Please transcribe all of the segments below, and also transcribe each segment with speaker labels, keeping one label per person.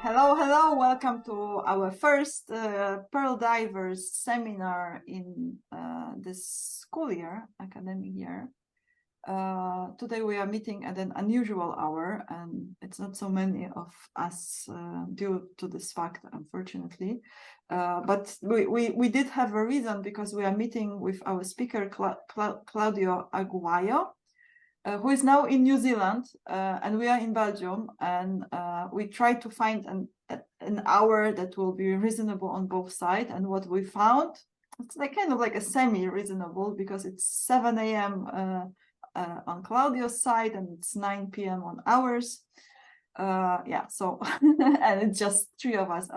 Speaker 1: Hello, welcome to our first Pearl Divers seminar in this school year, academic year. Today we are meeting at an unusual hour, and it's not so many of us due to this fact, unfortunately. But we did have a reason, because we are meeting with our speaker, Claudio Aguayo, who is now in New Zealand, and we are in Belgium, and we try to find an hour that will be reasonable on both sides. And what we found, it's like kind of like a semi-reasonable, because it's 7 a.m. On Claudio's side, and it's 9 p.m. on ours. Yeah, so and it's just three of us,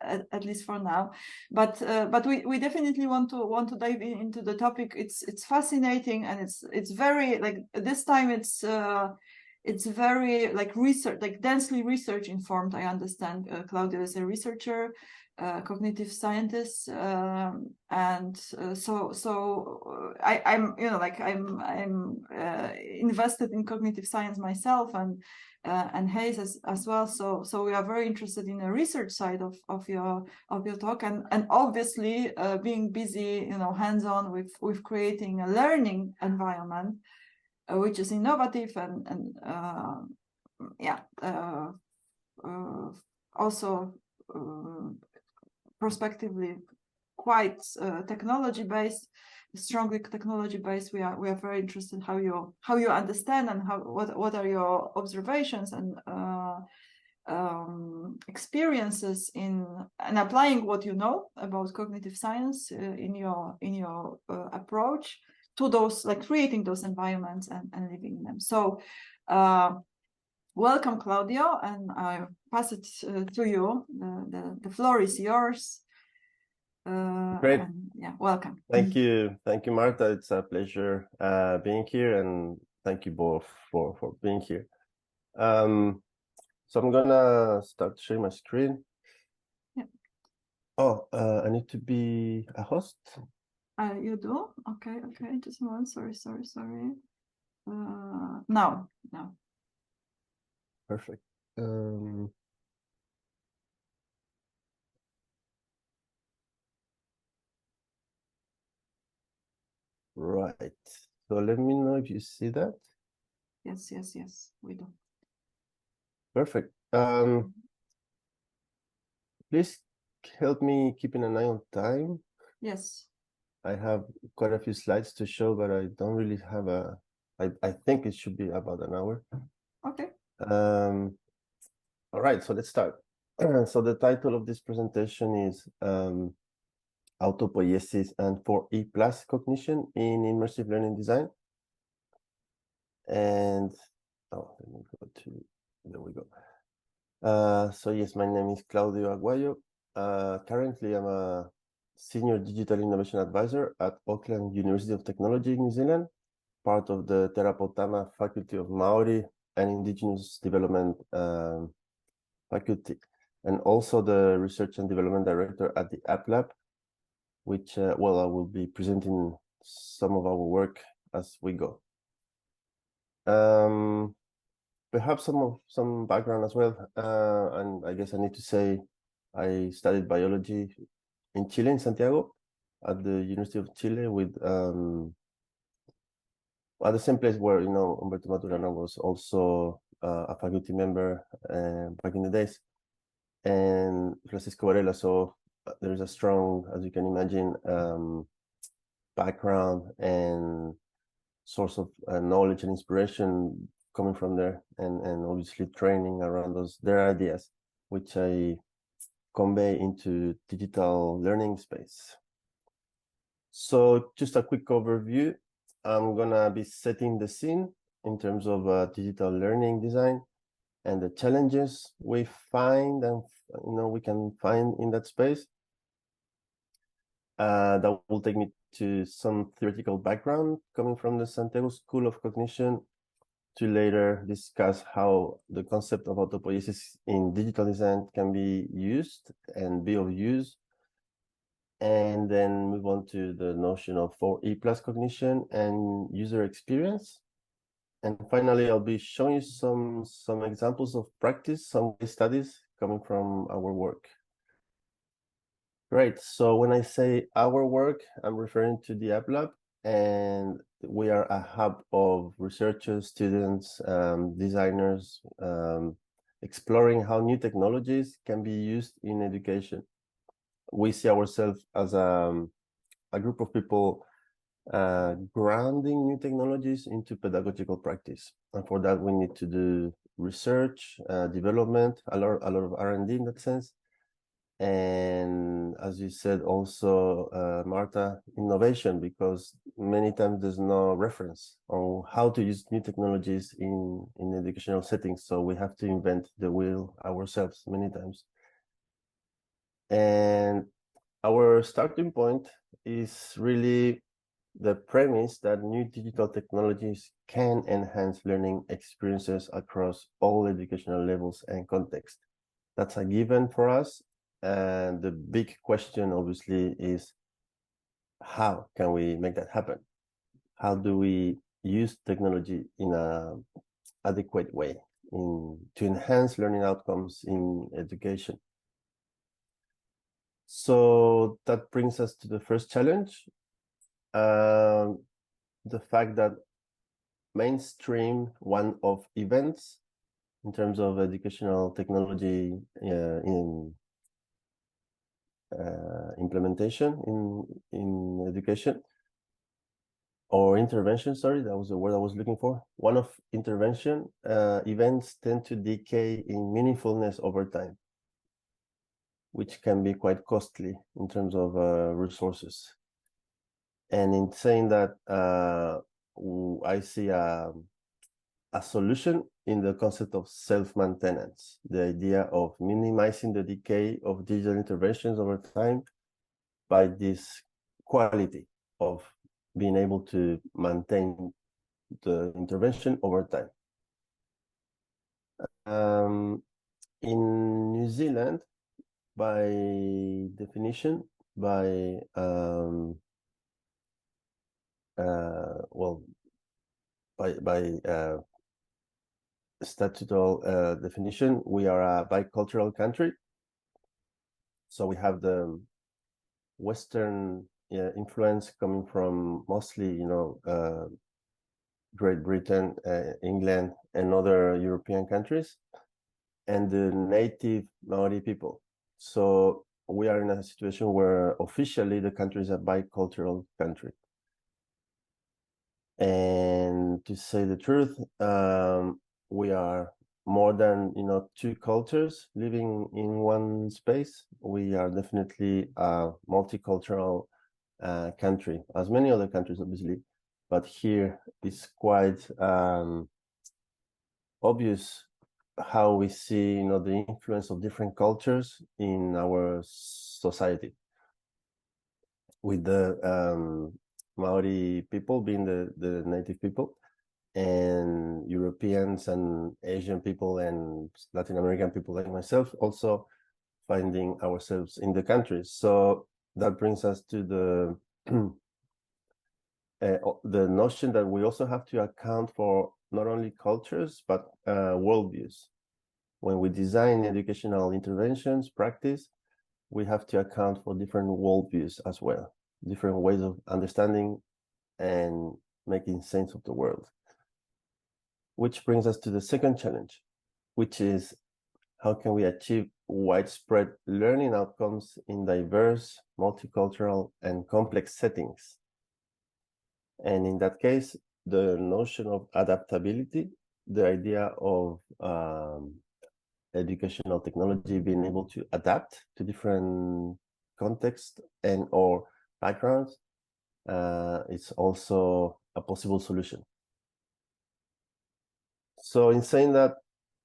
Speaker 1: at least for now. But we definitely want to dive into the topic. It's fascinating, and it's very, like, this time it's very like research, like densely research informed. I understand Claudio is a researcher, cognitive scientist, so I'm invested in cognitive science myself, and Hayes as well. So we are very interested in the research side of your talk, and obviously being busy, hands-on with creating a learning environment which is innovative and also prospectively quite technology-based, strongly technology-based. We are very interested how you understand, and what are your observations and experiences in and applying what you know about cognitive science in your approach to those, like creating those environments and living in them. So welcome, Claudio, and I pass it to you. The floor is yours.
Speaker 2: Great.
Speaker 1: Yeah, welcome.
Speaker 2: Thank you, Marta. It's a pleasure being here, and thank you both for being here. So I'm gonna start sharing my screen.
Speaker 1: Yeah.
Speaker 2: Oh, I need to be a host.
Speaker 1: You do? Okay. Just a moment. Sorry. No.
Speaker 2: Perfect. Right. So let me know if you see that.
Speaker 1: Yes, we do.
Speaker 2: Perfect. Please help me keeping an eye on time.
Speaker 1: Yes.
Speaker 2: I have quite a few slides to show, but I don't really have I think it should be about an hour.
Speaker 1: Okay.
Speaker 2: All right, so let's start. So the title of this presentation is Autopoiesis and 4E plus cognition in immersive learning design. And let me go to, there we go. So yes, my name is Claudio Aguayo. Currently, I'm a Senior Digital Innovation Advisor at Auckland University of Technology in New Zealand, part of the Te Rapautama Faculty of Maori and Indigenous Development Faculty, and also the Research and Development Director at the App Lab, which, I will be presenting some of our work as we go. Perhaps some background as well, and I guess I need to say I studied biology in Chile, in Santiago, at the University of Chile, with at the same place where Humberto Maturana was also a faculty member back in the days, and Francisco Varela. So there is a strong, as you can imagine, background and source of knowledge and inspiration coming from there, and obviously training around their ideas, which I convey into digital learning space. So just a quick overview. I'm gonna be setting the scene in terms of digital learning design and the challenges we find and we can find in that space. That will take me to some theoretical background coming from the Santiago School of Cognition, to later discuss how the concept of autopoiesis in digital design can be used and be of use, and then move on to the notion of 4E plus cognition and user experience. And finally, I'll be showing you some examples of practice, some case studies coming from our work. Great. So when I say our work, I'm referring to the App Lab, and we are a hub of researchers, students, designers, exploring how new technologies can be used in education. We see ourselves as a group of people grounding new technologies into pedagogical practice. And for that, we need to do research, development, a lot of R&D in that sense. And as you said, also, Marta, innovation, because many times there's no reference on how to use new technologies in educational settings. So we have to invent the wheel ourselves many times. And our starting point is really the premise that new digital technologies can enhance learning experiences across all educational levels and contexts. That's a given for us. And the big question, obviously, is how can we make that happen? How do we use technology in an adequate way to enhance learning outcomes in education? So that brings us to the first challenge, the fact that mainstream one-off events in terms of educational technology in implementation in education, or intervention, sorry, that was the word I was looking for. One-off intervention events tend to decay in meaningfulness over time, which can be quite costly in terms of resources. And in saying that, I see a solution in the concept of self-maintenance, the idea of minimizing the decay of digital interventions over time by this quality of being able to maintain the intervention over time. In New Zealand, by definition, by statutory definition, we are a bicultural country. So we have the Western influence coming from mostly, Great Britain, England, and other European countries, and the native Maori people. So we are in a situation where officially the country is a bicultural country. And to say the truth, we are more than two cultures living in one space. We are definitely a multicultural country, as many other countries, obviously, but here it's quite obvious how we see the influence of different cultures in our society, with the Maori people being the native people, and Europeans and Asian people and Latin American people like myself also finding ourselves in the country. So that brings us to the the notion that we also have to account for not only cultures but worldviews. When we design educational interventions, practice, we have to account for different worldviews as well, different ways of understanding and making sense of the world. Which brings us to the second challenge, which is how can we achieve widespread learning outcomes in diverse, multicultural, and complex settings? And in that case, the notion of adaptability, the idea of educational technology being able to adapt to different contexts and or backgrounds, it's also a possible solution. So in saying that,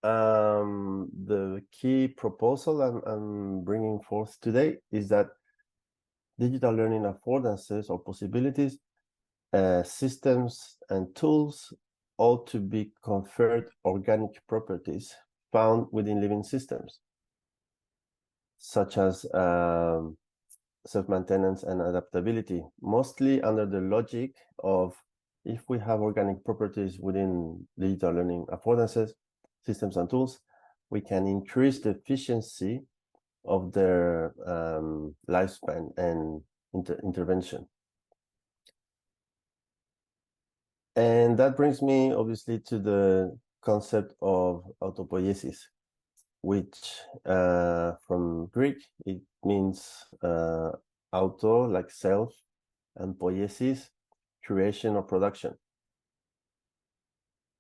Speaker 2: the key proposal I'm bringing forth today is that digital learning affordances or possibilities, systems and tools ought to be conferred organic properties found within living systems, such as self-maintenance and adaptability, mostly under the logic of if we have organic properties within digital learning affordances, systems and tools, we can increase the efficiency of their lifespan and intervention. And that brings me obviously to the concept of autopoiesis, which from Greek, it means auto, like self, and poiesis, creation or production.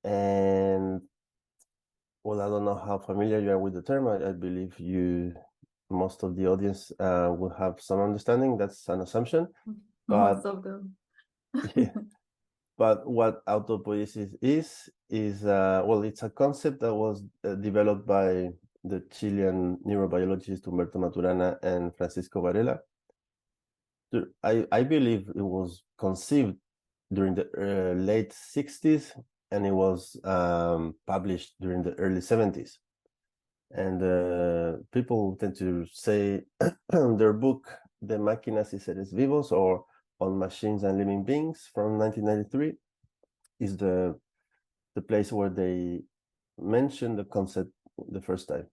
Speaker 2: And well, I don't know how familiar you are with the term. I believe most of the audience will have some understanding. That's an assumption. But,
Speaker 1: most of them.
Speaker 2: Yeah. But what autopoiesis is well, it's a concept that was developed by the Chilean neurobiologist Humberto Maturana and Francisco Varela. I believe it was conceived during the late 60s, and it was published during the early 70s. And people tend to say their book, De Máquinas y Seres Vivos, or On Machines and Living Beings from 1993, is the place where they mentioned the concept the first time.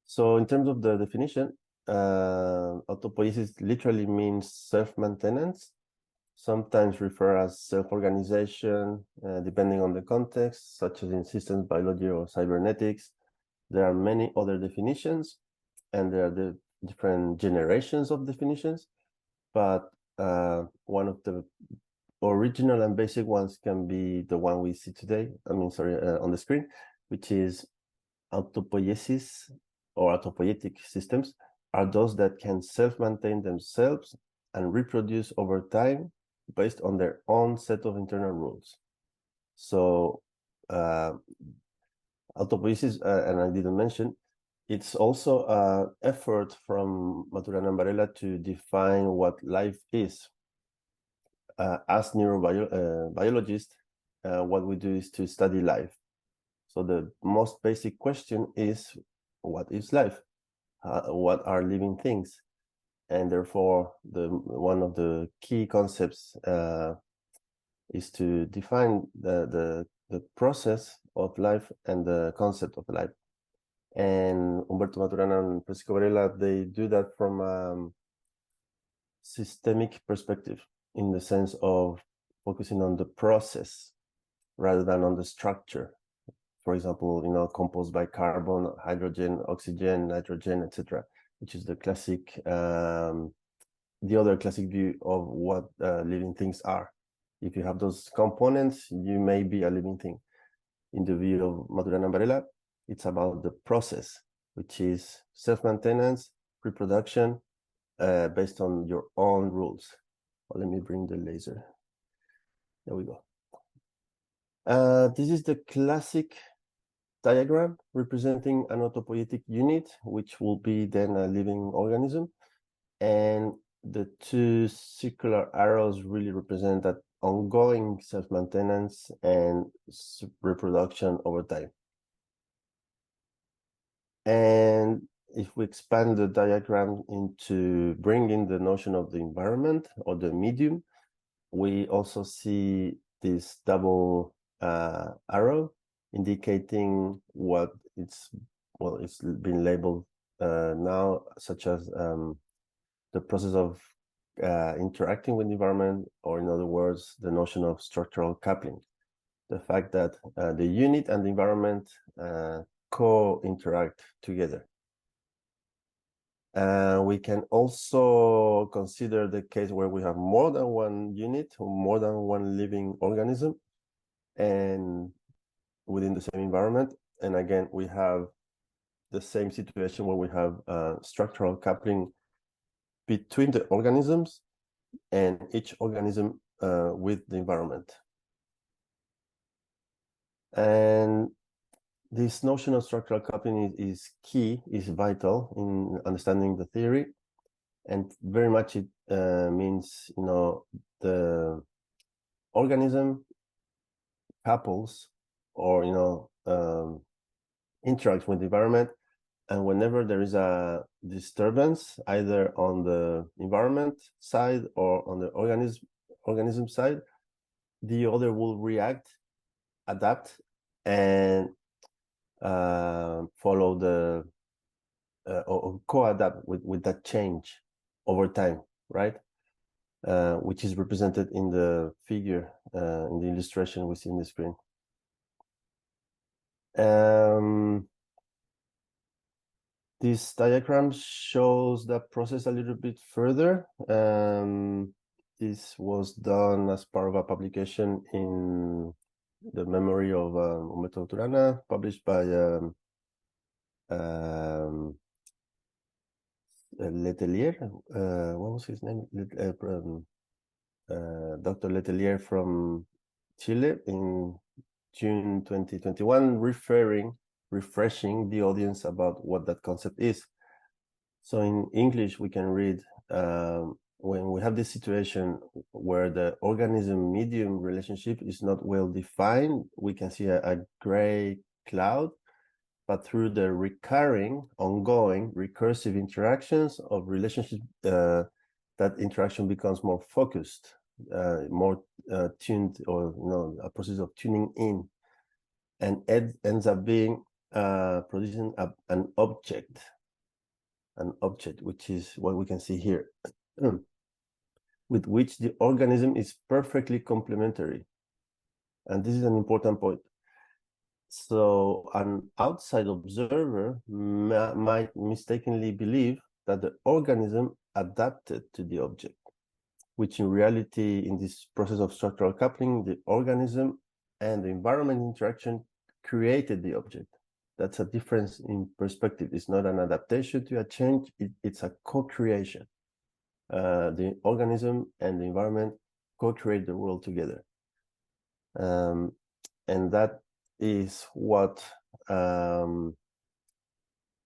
Speaker 2: So in terms of the definition, autopoiesis literally means self-maintenance, sometimes referred as self-organization, depending on the context, such as in systems biology or cybernetics. There are many other definitions, and there are the different generations of definitions, but one of the original and basic ones can be the one we see today, on the screen, which is autopoiesis or autopoietic systems are those that can self-maintain themselves and reproduce over time based on their own set of internal rules. So autopoiesis, and I didn't mention, it's also an effort from Maturana and Varela to define what life is. As neurobiologists, what we do is to study life. So the most basic question is, what is life? What are living things? And therefore, one of the key concepts is to define the process of life and the concept of life. And Humberto Maturana and Francisco Varela, they do that from a systemic perspective, in the sense of focusing on the process rather than on the structure. For example, composed by carbon, hydrogen, oxygen, nitrogen, etc., which is the classic, the other classic view of what living things are. If you have those components, you may be a living thing. In the view of Maturana and Varela, it's about the process, which is self-maintenance, reproduction, based on your own rules. Well, let me bring the laser. There we go. This is the classic diagram representing an autopoietic unit, which will be then a living organism. And the two circular arrows really represent that ongoing self-maintenance and reproduction over time. And if we expand the diagram into bringing the notion of the environment or the medium, we also see this double arrow indicating what it's been labeled now, such as the process of interacting with the environment, or in other words, the notion of structural coupling. The fact that the unit and the environment co-interact together. We can also consider the case where we have more than one unit or more than one living organism and within the same environment. And again, we have the same situation where we have structural coupling between the organisms and each organism with the environment. And this notion of structural coupling is key, is vital in understanding the theory, and very much it means, the organism couples or interacts with the environment, and whenever there is a disturbance, either on the environment side or on the organism organism side, the other will react, adapt, and follow the or co-adapt with that change over time, right? Which is represented in the figure, in the illustration we see in the screen. This diagram shows that process a little bit further. This was done as part of a publication in the memory of Humberto Maturana, published by Letelier. What was his name? Dr. Letelier from Chile in June 2021, refreshing the audience about what that concept is. So in English, we can read, when we have this situation where the organism-medium relationship is not well defined, we can see a gray cloud, but through the recurring, ongoing, recursive interactions of relationship, that interaction becomes more focused, more tuned, or a process of tuning in, and it ends up being producing an object, which is what we can see here, with which the organism is perfectly complementary. And this is an important point. So an outside observer might mistakenly believe that the organism adapted to the object, which in reality, in this process of structural coupling, the organism and the environment interaction created the object. That's a difference in perspective. It's not an adaptation to a change, it's a co-creation. The organism and the environment co-create the world together. And that is what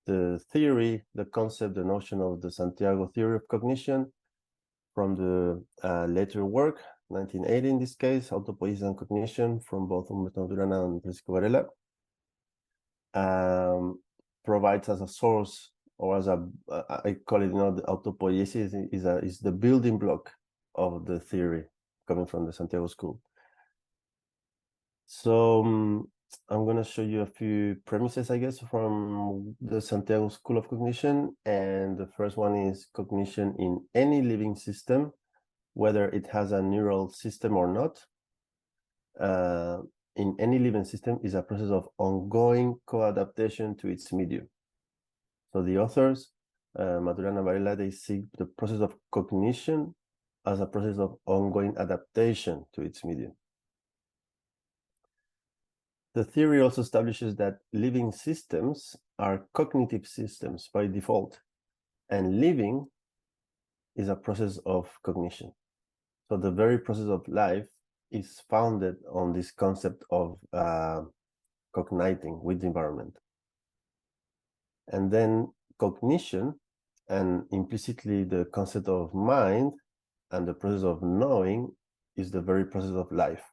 Speaker 2: the theory, the concept, the notion of the Santiago theory of cognition from the later work, 1980 in this case, Autopoiesis and Cognition, from both Humberto Maturana and Francisco Varela, provides as a source, or as I call it, the autopoiesis is the building block of the theory coming from the Santiago school. So I'm going to show you a few premises, I guess, from the Santiago School of Cognition. And the first one is cognition in any living system, whether it has a neural system or not. In any living system is a process of ongoing co-adaptation to its medium. So the authors, Maturana and Varela, they see the process of cognition as a process of ongoing adaptation to its medium. The theory also establishes that living systems are cognitive systems by default, and living is a process of cognition. So the very process of life is founded on this concept of cogniting with the environment. And then cognition, and implicitly the concept of mind and the process of knowing, is the very process of life.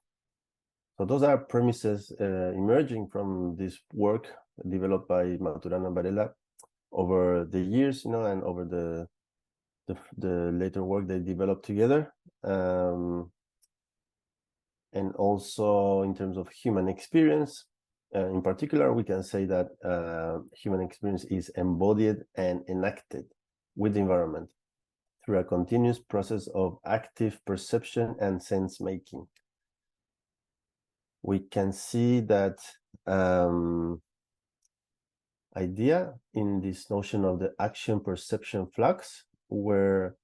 Speaker 2: So those are premises emerging from this work developed by Maturana and Varela over the years, and over the later work they developed together. And also in terms of human experience, in particular, we can say that human experience is embodied and enacted with the environment through a continuous process of active perception and sense making. We can see that idea in this notion of the action perception flux, where,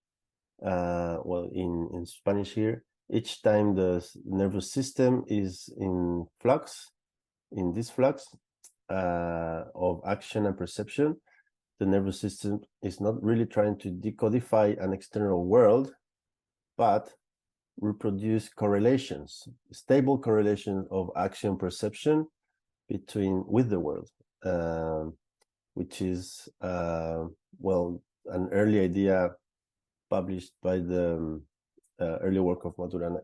Speaker 2: in Spanish here, each time the nervous system is in flux, in this flux of action and perception, the nervous system is not really trying to decodify an external world, but reproduce correlations, stable correlations of action perception with the world, which is an early idea published by the early work of Maturana.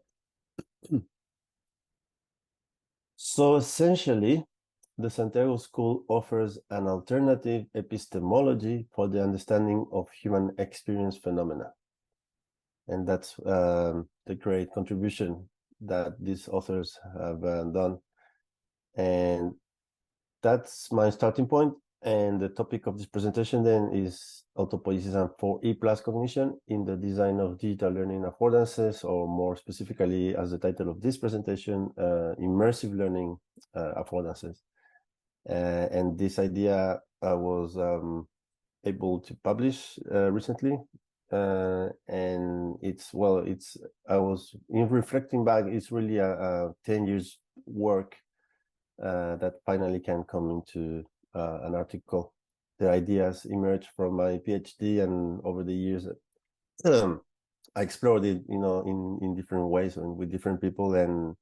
Speaker 2: So essentially, the Santiago School offers an alternative epistemology for the understanding of human experience phenomena. And that's the great contribution that these authors have done. And that's my starting point. And the topic of this presentation then is autopoiesis and 4E plus cognition in the design of digital learning affordances, or more specifically, as the title of this presentation, immersive learning affordances. And this idea I was able to publish recently. And I was in reflecting back, it's really a 10 years work that finally can come into an article. The ideas emerged from my PhD, and over the years, I explored it, in different ways and with different people, and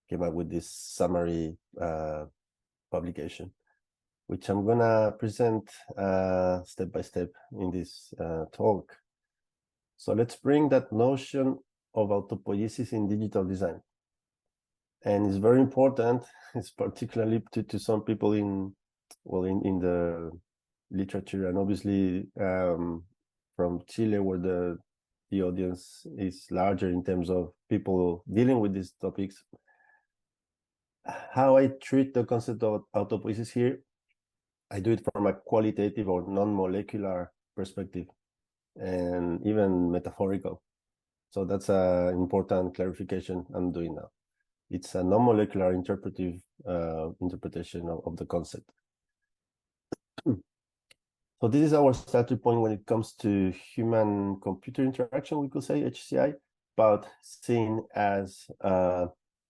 Speaker 2: came up with this summary publication, which I'm gonna present step by step in this talk. So let's bring that notion of autopoiesis in digital design. And it's very important. It's particularly to some people in the literature, and obviously from Chile, where the audience is larger in terms of people dealing with these topics. How I treat the concept of autopoiesis here, I do it from a qualitative or non-molecular perspective, and even metaphorical. So that's an important clarification I'm doing now. It's a non-molecular interpretation of the concept. So this is our starting point when it comes to human-computer interaction, we could say, HCI, but seen as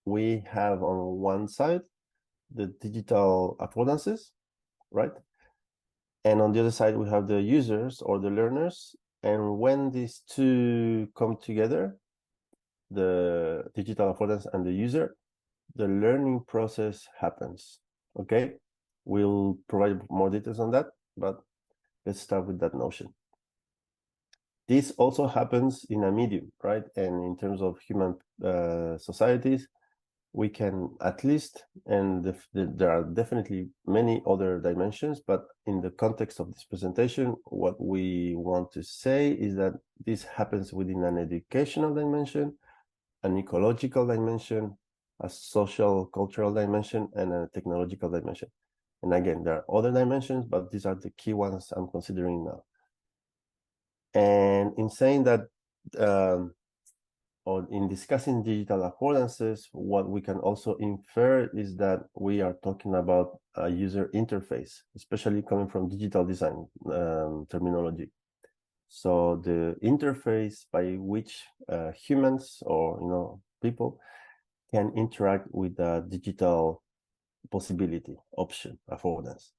Speaker 2: we have on one side the digital affordances, right? And on the other side, we have the users or the learners. And when these two come together, the digital affordance and the user, the learning process happens. Okay, we'll provide more details on that, but let's start with that notion. This also happens in a medium, right? And in terms of human societies, we can at least, and there are definitely many other dimensions, but in the context of this presentation, what we want to say is that this happens within an educational dimension, an ecological dimension, a social cultural dimension, and a technological dimension. And again, there are other dimensions, but these are the key ones I'm considering now. And in saying that, or in discussing digital affordances, what we can also infer is that we are talking about a user interface, especially coming from digital design terminology. So the interface by which humans or people can interact with the digital possibility, option, affordance.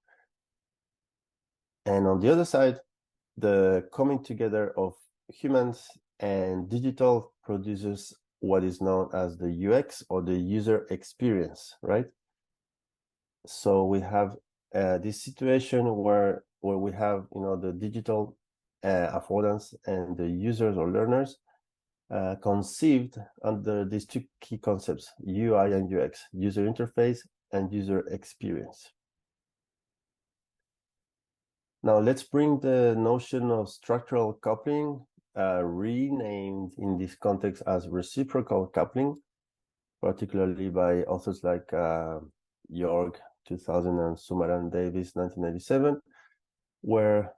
Speaker 2: And on the other side, the coming together of humans and digital produces what is known as the UX, or the user experience, right? So we have this situation where we have the digital affordance and the users or learners conceived under these two key concepts, UI and UX, user interface and user experience. Now let's bring the notion of structural coupling, renamed in this context as reciprocal coupling, particularly by authors like York, 2000, and Sumaran Davis, 1997, where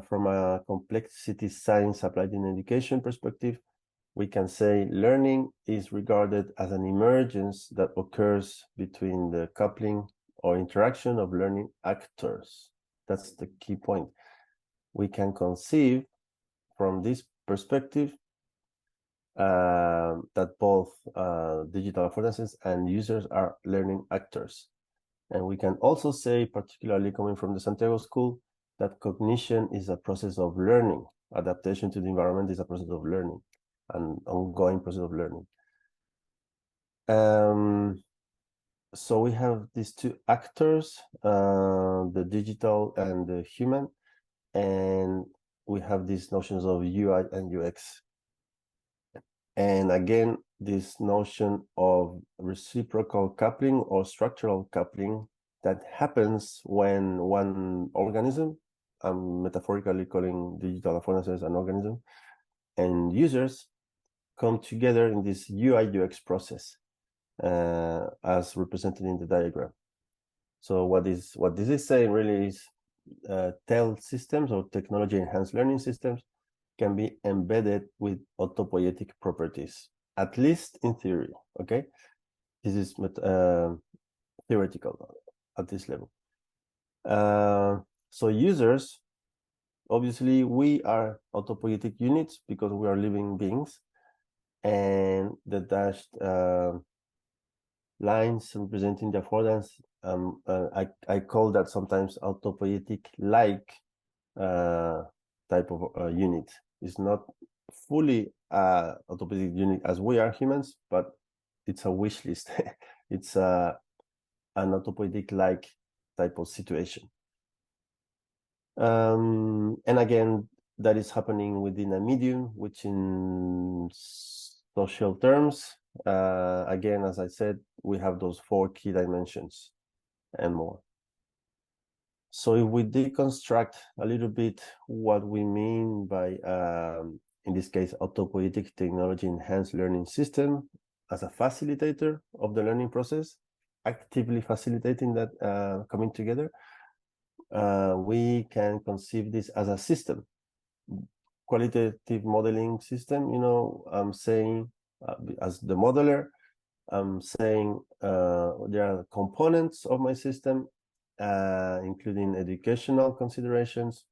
Speaker 2: from a complexity science applied in education perspective, we can say learning is regarded as an emergence that occurs between the coupling or interaction of learning actors. That's the key point. We can conceive from this perspective that both digital affordances and users are learning actors. And we can also say, particularly coming from the Santiago School, that cognition is a process of learning. Adaptation to the environment is a process of learning, an ongoing process of learning. So we have these two actors, the digital and the human, and we have these notions of UI and UX. And again, this notion of reciprocal coupling or structural coupling that happens when one organism, I'm metaphorically calling digital affordances an organism, and users come together in this UI UX process, as represented in the diagram. So what this is saying really is TEL systems, or technology enhanced learning systems, can be embedded with autopoietic properties, at least in theory. Okay, this is theoretical at this level. So users, obviously, we are autopoietic units because we are living beings, and the dashed lines representing the affordance, I call that sometimes autopoietic-like type of unit. It's not fully autopoietic unit as we are humans, but it's a wish list. It's an autopoietic-like type of situation. And again, that is happening within a medium, which in social terms, again, as I said, we have those 4 key dimensions and more. So if we deconstruct a little bit what we mean by, in this case, autopoietic technology enhanced learning system as a facilitator of the learning process, actively facilitating that coming together, we can conceive this as a system, qualitative modeling system. You know, I'm saying as the modeler, I'm saying there are components of my system, including educational considerations,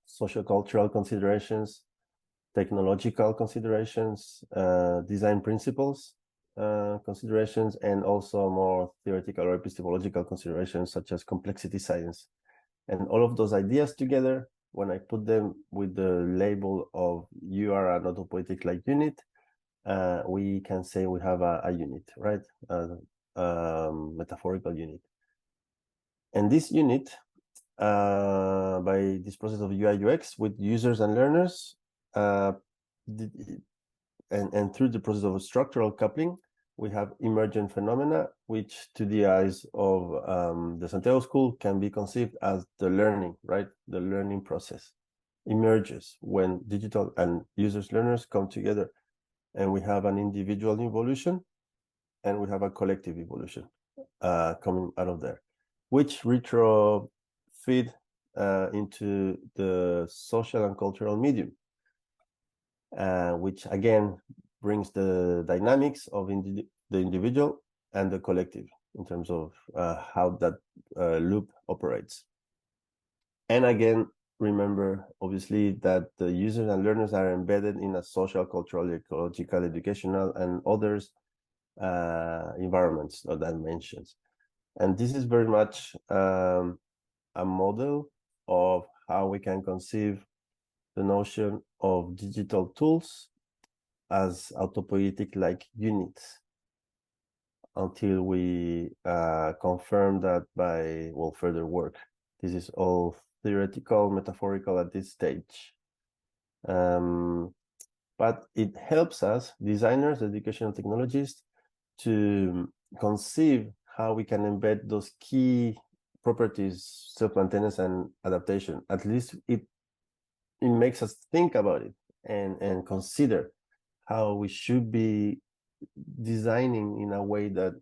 Speaker 2: socio-cultural considerations, technological considerations, design principles considerations, and also more theoretical or epistemological considerations such as complexity science. And all of those ideas together, when I put them with the label of you are an autopoietic-like unit, we can say we have a unit, right? Metaphorical unit. And this unit, by this process of UI UX with users and learners, and through the process of structural coupling, we have emergent phenomena, which to the eyes of the Santiago School can be conceived as the learning, right? The learning process emerges when digital and users learners come together, and we have an individual evolution and we have a collective evolution coming out of there, which retro feed into the social and cultural medium, which again brings the dynamics of the individual and the collective in terms of how that loop operates. And again, remember, obviously, that the users and learners are embedded in a social, cultural, ecological, educational, and others environments or dimensions. And this is very much a model of how we can conceive the notion of digital tools as autopoietic-like units, until we confirm that by, well, further work. This is all theoretical, metaphorical at this stage. But it helps us, designers, educational technologists, to conceive how we can embed those key properties, self-maintenance and adaptation. At least it makes us think about it and consider how we should be designing in a way that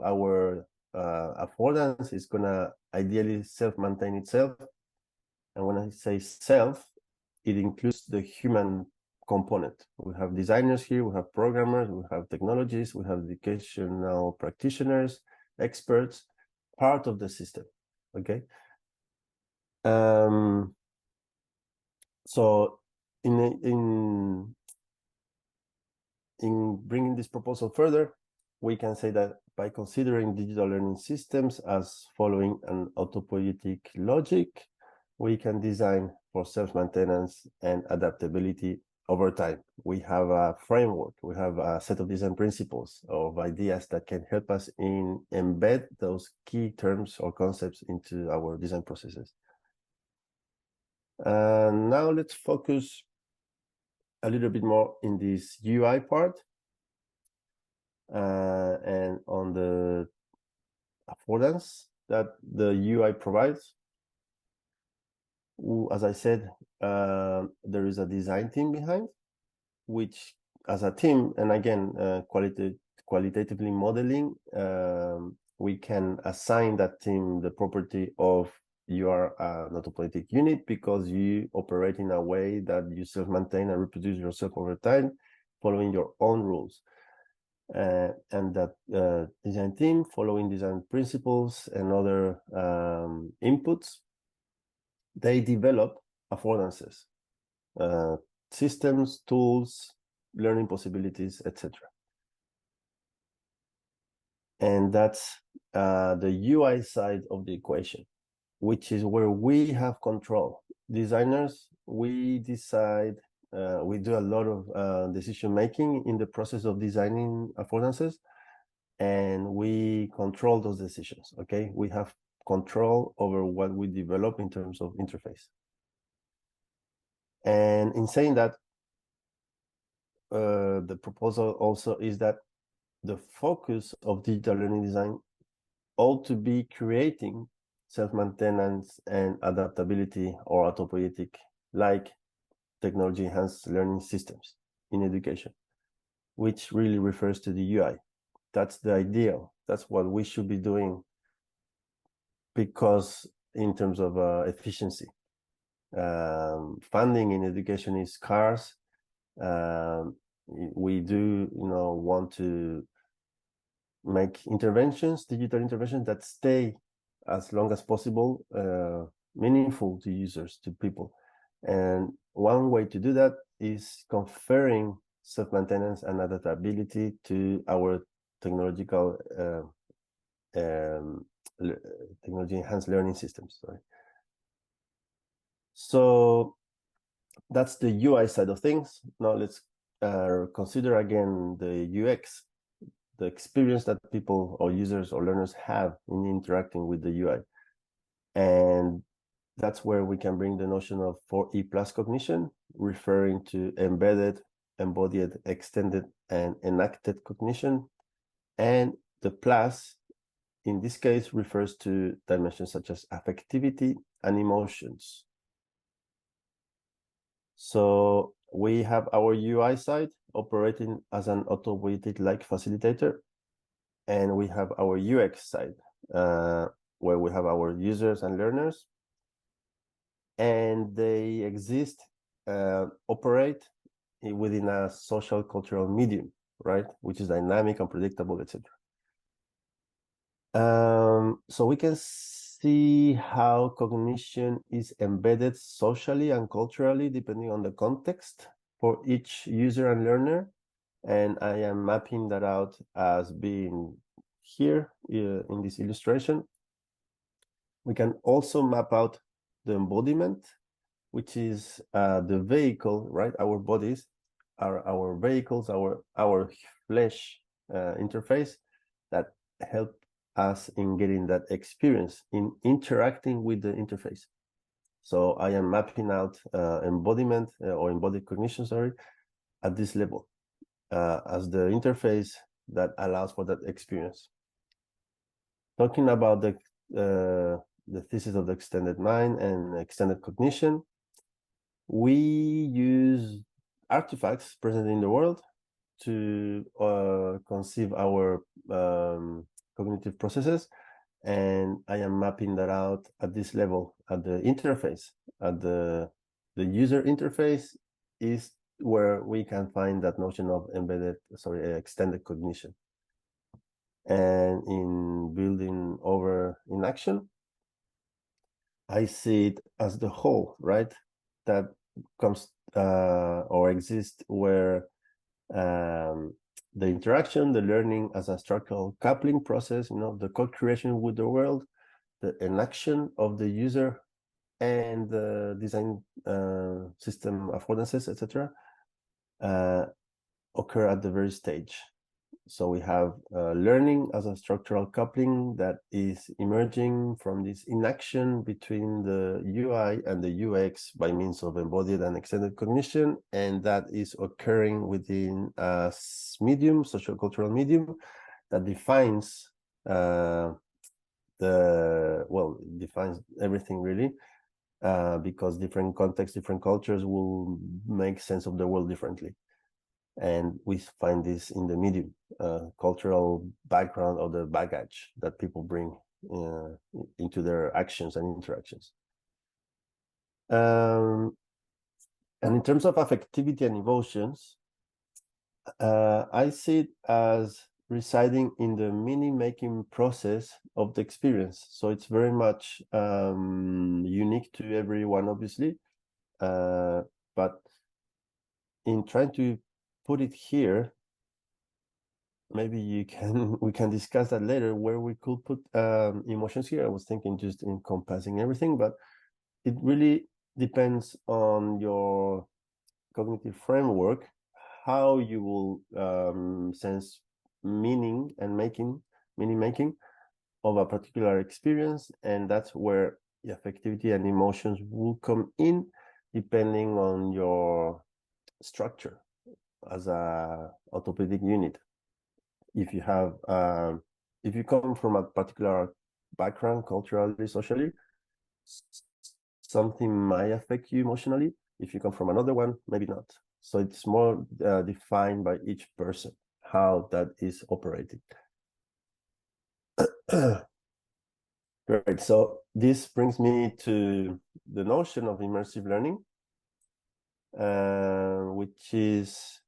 Speaker 2: our affordance is gonna ideally self-maintain itself. And when I say self, it includes the human component. We have designers here, we have programmers, we have technologists, we have educational practitioners, experts, part of the system. Okay. So in bringing this proposal further, we can say that by considering digital learning systems as following an autopoietic logic, we can design for self-maintenance and adaptability over time. We have a framework, we have a set of design principles of ideas that can help us embed those key terms or concepts into our design processes. Now let's focus a little bit more in this UI part and on the affordance that the UI provides. As I said, there is a design team behind, which as a team, and again, qualitatively modeling, we can assign that team the property of you are an autopoietic unit because you operate in a way that you self-maintain and reproduce yourself over time, following your own rules. And that design team, following design principles and other inputs, they develop affordances, systems, tools, learning possibilities, etc. And that's the UI side of the equation, which is where we have control. Designers, we decide, we do a lot of decision making in the process of designing affordances, and we control those decisions, okay? We have control over what we develop in terms of interface. And in saying that, the proposal also is that the focus of digital learning design ought to be creating self-maintenance and adaptability, or autopoietic, like technology-enhanced learning systems in education, which really refers to the UI. That's the ideal. That's what we should be doing, because in terms of efficiency, funding in education is scarce. We do, want to make interventions, digital interventions, that stay as long as possible meaningful to users, to people. And one way to do that is conferring self-maintenance and adaptability to our technological technology-enhanced learning systems. Sorry. So that's the UI side of things. Now let's consider again the UX, the experience that people or users or learners have in interacting with the UI. And that's where we can bring the notion of 4E plus cognition, referring to embedded, embodied, extended, and enacted cognition. And the plus, in this case, refers to dimensions such as affectivity and emotions. So we have our UI side operating as an autopoietic-like facilitator, and we have our UX side, where we have our users and learners, and they exist, operate within a social cultural medium, right, which is dynamic, unpredictable, etc. So we can see how cognition is embedded socially and culturally depending on the context for each user and learner, and I am mapping that out as being here in this illustration. We can also map out the embodiment, which is the vehicle, right? Our bodies are our vehicles, our flesh interface that help us in getting that experience, in interacting with the interface. So I am mapping out embodiment or embodied cognition, sorry, at this level as the interface that allows for that experience. Talking about the thesis of the extended mind and extended cognition, we use artifacts present in the world to conceive our cognitive processes, and I am mapping that out at this level, at the interface, at the user interface is where we can find that notion of extended cognition. And in building over in action, I see it as the whole, right? That comes or exists where the interaction, the learning as a structural coupling process, the co-creation with the world, the enaction of the user, and the design system affordances, etc., occur at the very stage. So we have learning as a structural coupling that is emerging from this inaction between the UI and the UX by means of embodied and extended cognition, and that is occurring within a medium, sociocultural medium, that defines defines everything really, because different contexts, different cultures will make sense of the world differently. And we find this in the medium, cultural background or the baggage that people bring into their actions and interactions. And in terms of affectivity and emotions, I see it as residing in the meaning-making process of the experience. So it's very much unique to everyone, obviously. But in trying to put it here, maybe we can discuss that later, where we could put emotions here. I was thinking just encompassing everything, but it really depends on your cognitive framework, how you will sense meaning and meaning making of a particular experience, and that's where the affectivity and emotions will come in, depending on your structure as a autopoietic unit. If you have, if you come from a particular background, culturally, socially, something might affect you emotionally. If you come from another one, maybe not. So it's more defined by each person, how that is operating. Great. So this brings me to the notion of immersive learning, which is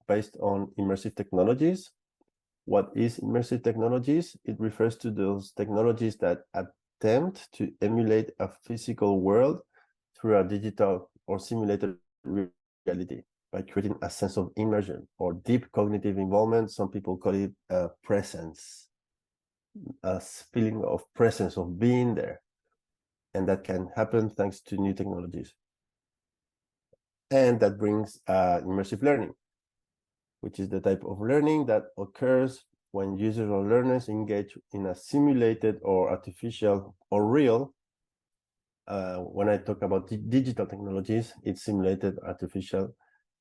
Speaker 2: based on immersive technologies. What is immersive technologies? It refers to those technologies that attempt to emulate a physical world through a digital or simulated reality by creating a sense of immersion or deep cognitive involvement. Some people call it presence, a feeling of presence, of being there. And that can happen thanks to new technologies. And that brings immersive learning, which is the type of learning that occurs when users or learners engage in a simulated or artificial or real. When I talk about digital technologies, it's simulated, artificial,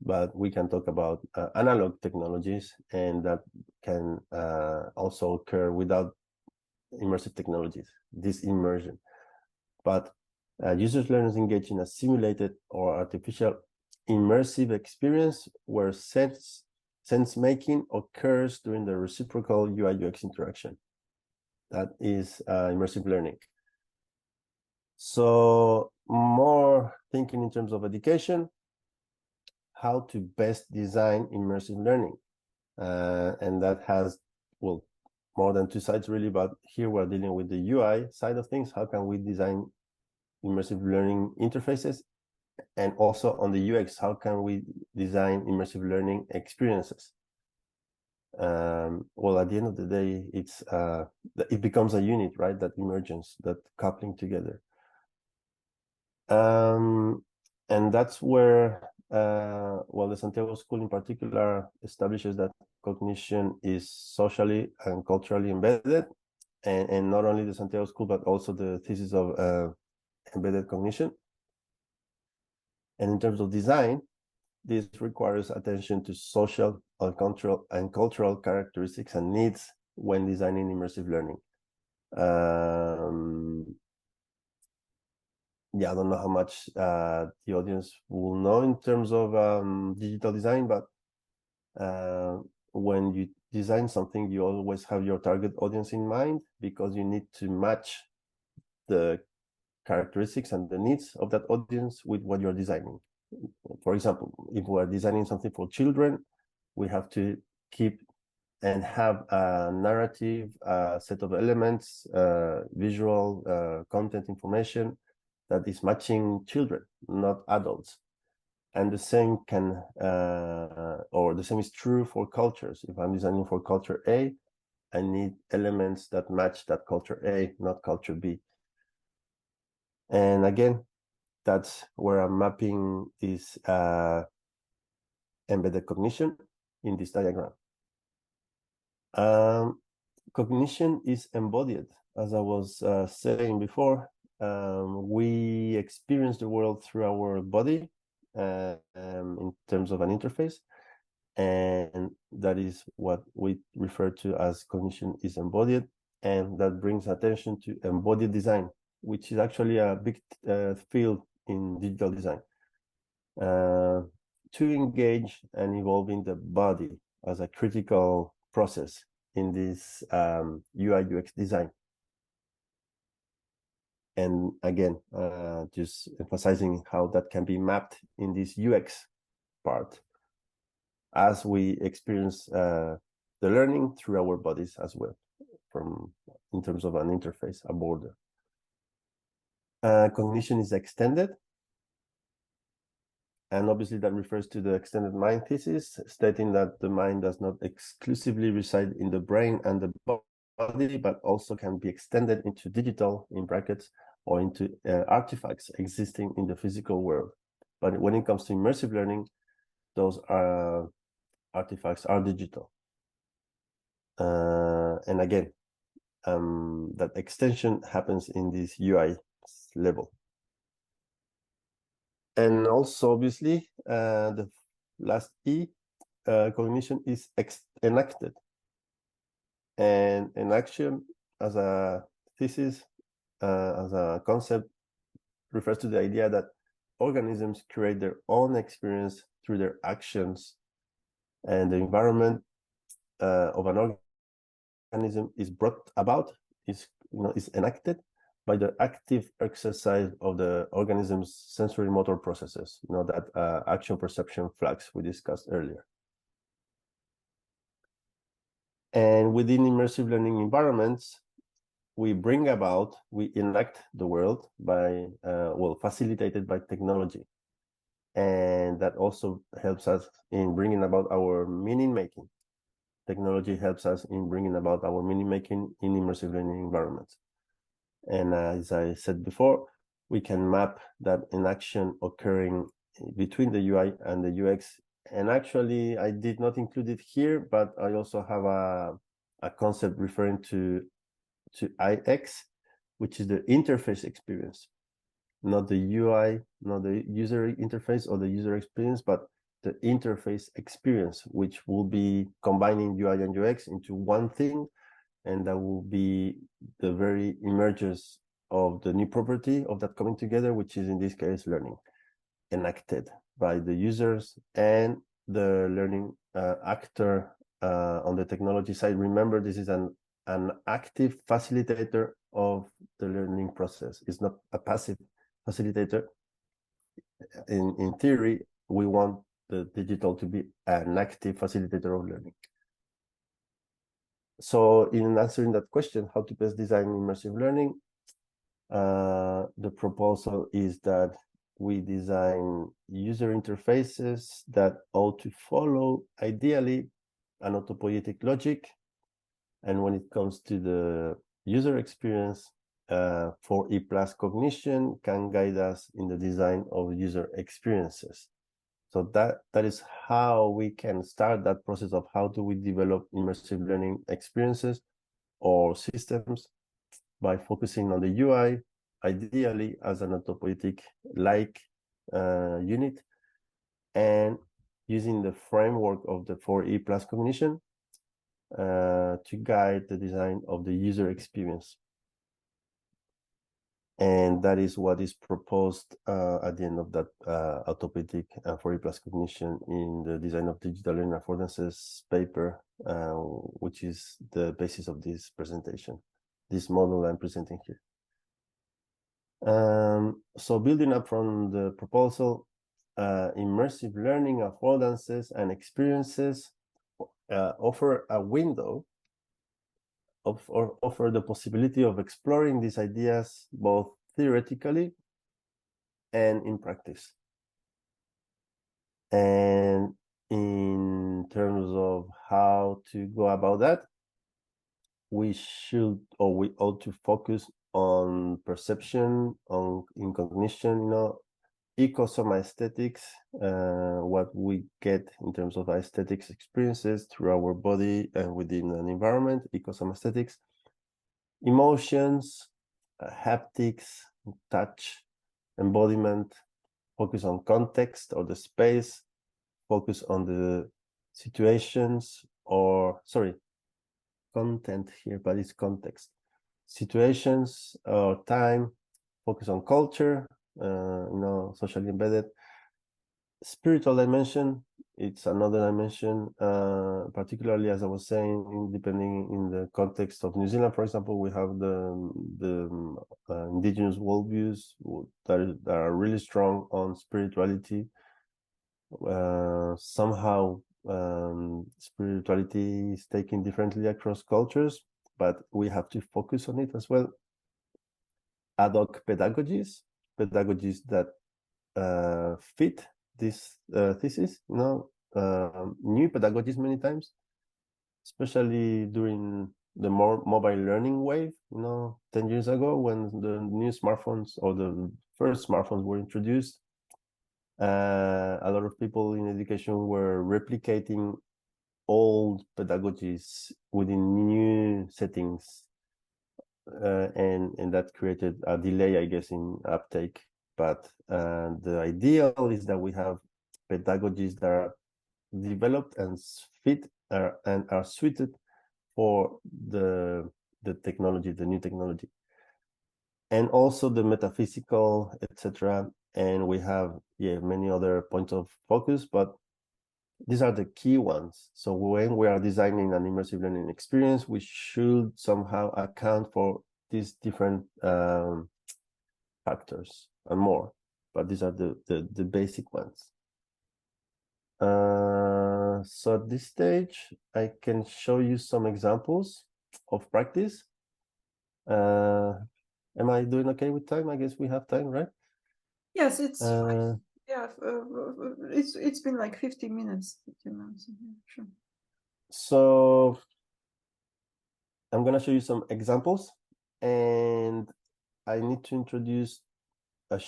Speaker 2: but we can talk about analog technologies, and that can also occur without immersive technologies, this immersion. But users, learners engage in a simulated or artificial immersive experience where sense making occurs during the reciprocal UI/UX interaction. That is immersive learning. So more thinking in terms of education, how to best design immersive learning. And that has, well, more than two sides really, but here we're dealing with the UI side of things. How can we design immersive learning interfaces? And also on the UX, how can we design immersive learning experiences? Well, at the end of the day, it becomes a unit, right? That emergence, that coupling together. And that's where, well, the Santiago School in particular establishes that cognition is socially and culturally embedded, and not only the Santiago School, but also the thesis of embedded cognition. And in terms of design, this requires attention to social and cultural characteristics and needs when designing immersive learning. Yeah, I don't know how much the audience will know in terms of digital design, but when you design something, you always have your target audience in mind, because you need to match the characteristics and the needs of that audience with what you're designing. For example, if we're designing something for children, we have to keep and have a narrative, set of elements, visual content information that is matching children, not adults. And the same can, or the same is true for cultures. If I'm designing for culture A, I need elements that match that culture A, not culture B. And again, that's where I'm mapping this embedded cognition in this diagram. Cognition is embodied, as I was saying before. We experience the world through our body in terms of an interface, and that is what we refer to as cognition is embodied, and that brings attention to embodied design, which is actually a big field in digital design. to engage and involving the body as a critical process in this UI UX design. And again, just emphasizing how that can be mapped in this UX part as we experience the learning through our bodies as well, in terms of an interface, a border. Cognition is extended. And obviously that refers to the extended mind thesis, stating that the mind does not exclusively reside in the brain and the body, but also can be extended into digital, in brackets, or into artifacts existing in the physical world. But when it comes to immersive learning, those artifacts are digital. And again, that extension happens in this UI level. And also, obviously, the last E, cognition is enacted. And enaction as a thesis, as a concept, refers to the idea that organisms create their own experience through their actions, and the environment of an organism is brought about, is enacted by the active exercise of the organism's sensory motor processes, that action perception flags we discussed earlier. And within immersive learning environments, we enact the world by, facilitated by technology. And that also helps us in bringing about our meaning making. Technology helps us in bringing about our meaning making in immersive learning environments. And as I said before, we can map that in action occurring between the UI and the UX. And actually, I did not include it here, but I also have a concept referring to IX, which is the interface experience, not the UI, not the user interface or the user experience, but the interface experience, which will be combining UI and UX into one thing. And that will be the very emergence of the new property of that coming together, which is in this case learning, enacted by the users and the learning actor on the technology side. Remember, this is an active facilitator of the learning process. It's not a passive facilitator. In theory, we want the digital to be an active facilitator of learning. So in answering that question, how to best design immersive learning, the proposal is that we design user interfaces that ought to follow, ideally, an autopoietic logic. And when it comes to the user experience, 4E plus cognition can guide us in the design of user experiences. So that is how we can start that process of how do we develop immersive learning experiences or systems, by focusing on the UI, ideally as an autopoietic-like unit, and using the framework of the 4E plus cognition to guide the design of the user experience. And that is what is proposed at the end of that autopoietic 4E plus cognition in the design of digital learning affordances paper, which is the basis of this presentation, this model I'm presenting here. So building up from the proposal, immersive learning affordances and experiences offer a window or offer the possibility of exploring these ideas both theoretically and in practice. And in terms of how to go about that, we ought to focus on perception, in cognition, ecosoma aesthetics, what we get in terms of aesthetics experiences through our body and within an environment, ecosoma aesthetics, emotions, haptics, touch, embodiment, focus on context or the space, focus on the situations, content here, but it's context, situations or time, focus on culture, socially embedded, spiritual dimension, it's another dimension, particularly as I was saying, depending in the context of New Zealand, for example, we have the indigenous worldviews that are really strong on spirituality. Somehow spirituality is taken differently across cultures, but we have to focus on it as well. Ad hoc pedagogies that fit this thesis, new pedagogies many times, especially during the more mobile learning wave, 10 years ago when the new smartphones or the first smartphones were introduced. A lot of people in education were replicating old pedagogies within new settings, and that created a delay, I guess, in uptake. But the ideal is that we have pedagogies that are developed and fit and are suited for the technology, the new technology, and also the metaphysical, etc. And we have many other points of focus, but these are the key ones. So when we are designing an immersive learning experience, we should somehow account for these different factors and more. But these are the basic ones. So at this stage, I can show you some examples of practice. Am I doing okay with time? I guess we have time, right?
Speaker 1: Yes, it's fine. Yeah, it's been like 50 minutes. Sure.
Speaker 2: So I'm gonna show you some examples, and I need to introduce I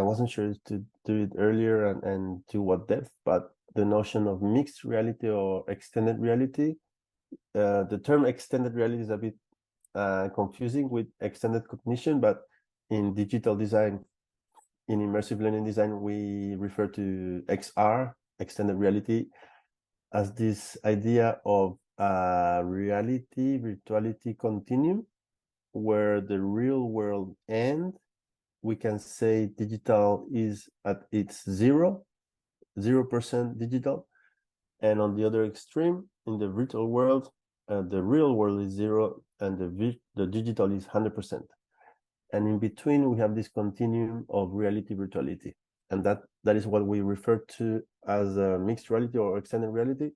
Speaker 2: wasn't sure to do it earlier and to what depth, but the notion of mixed reality or extended reality. The term extended reality is a bit confusing with extended cognition, but in digital design, in immersive learning design, we refer to XR, extended reality, as this idea of a reality virtuality continuum where the real world ends. We can say digital is at its 0% digital, and on the other extreme, in the virtual world, the real world is 0 and the digital is 100%. And in between, we have this continuum of reality virtuality, and that is what we refer to as a mixed reality or extended reality.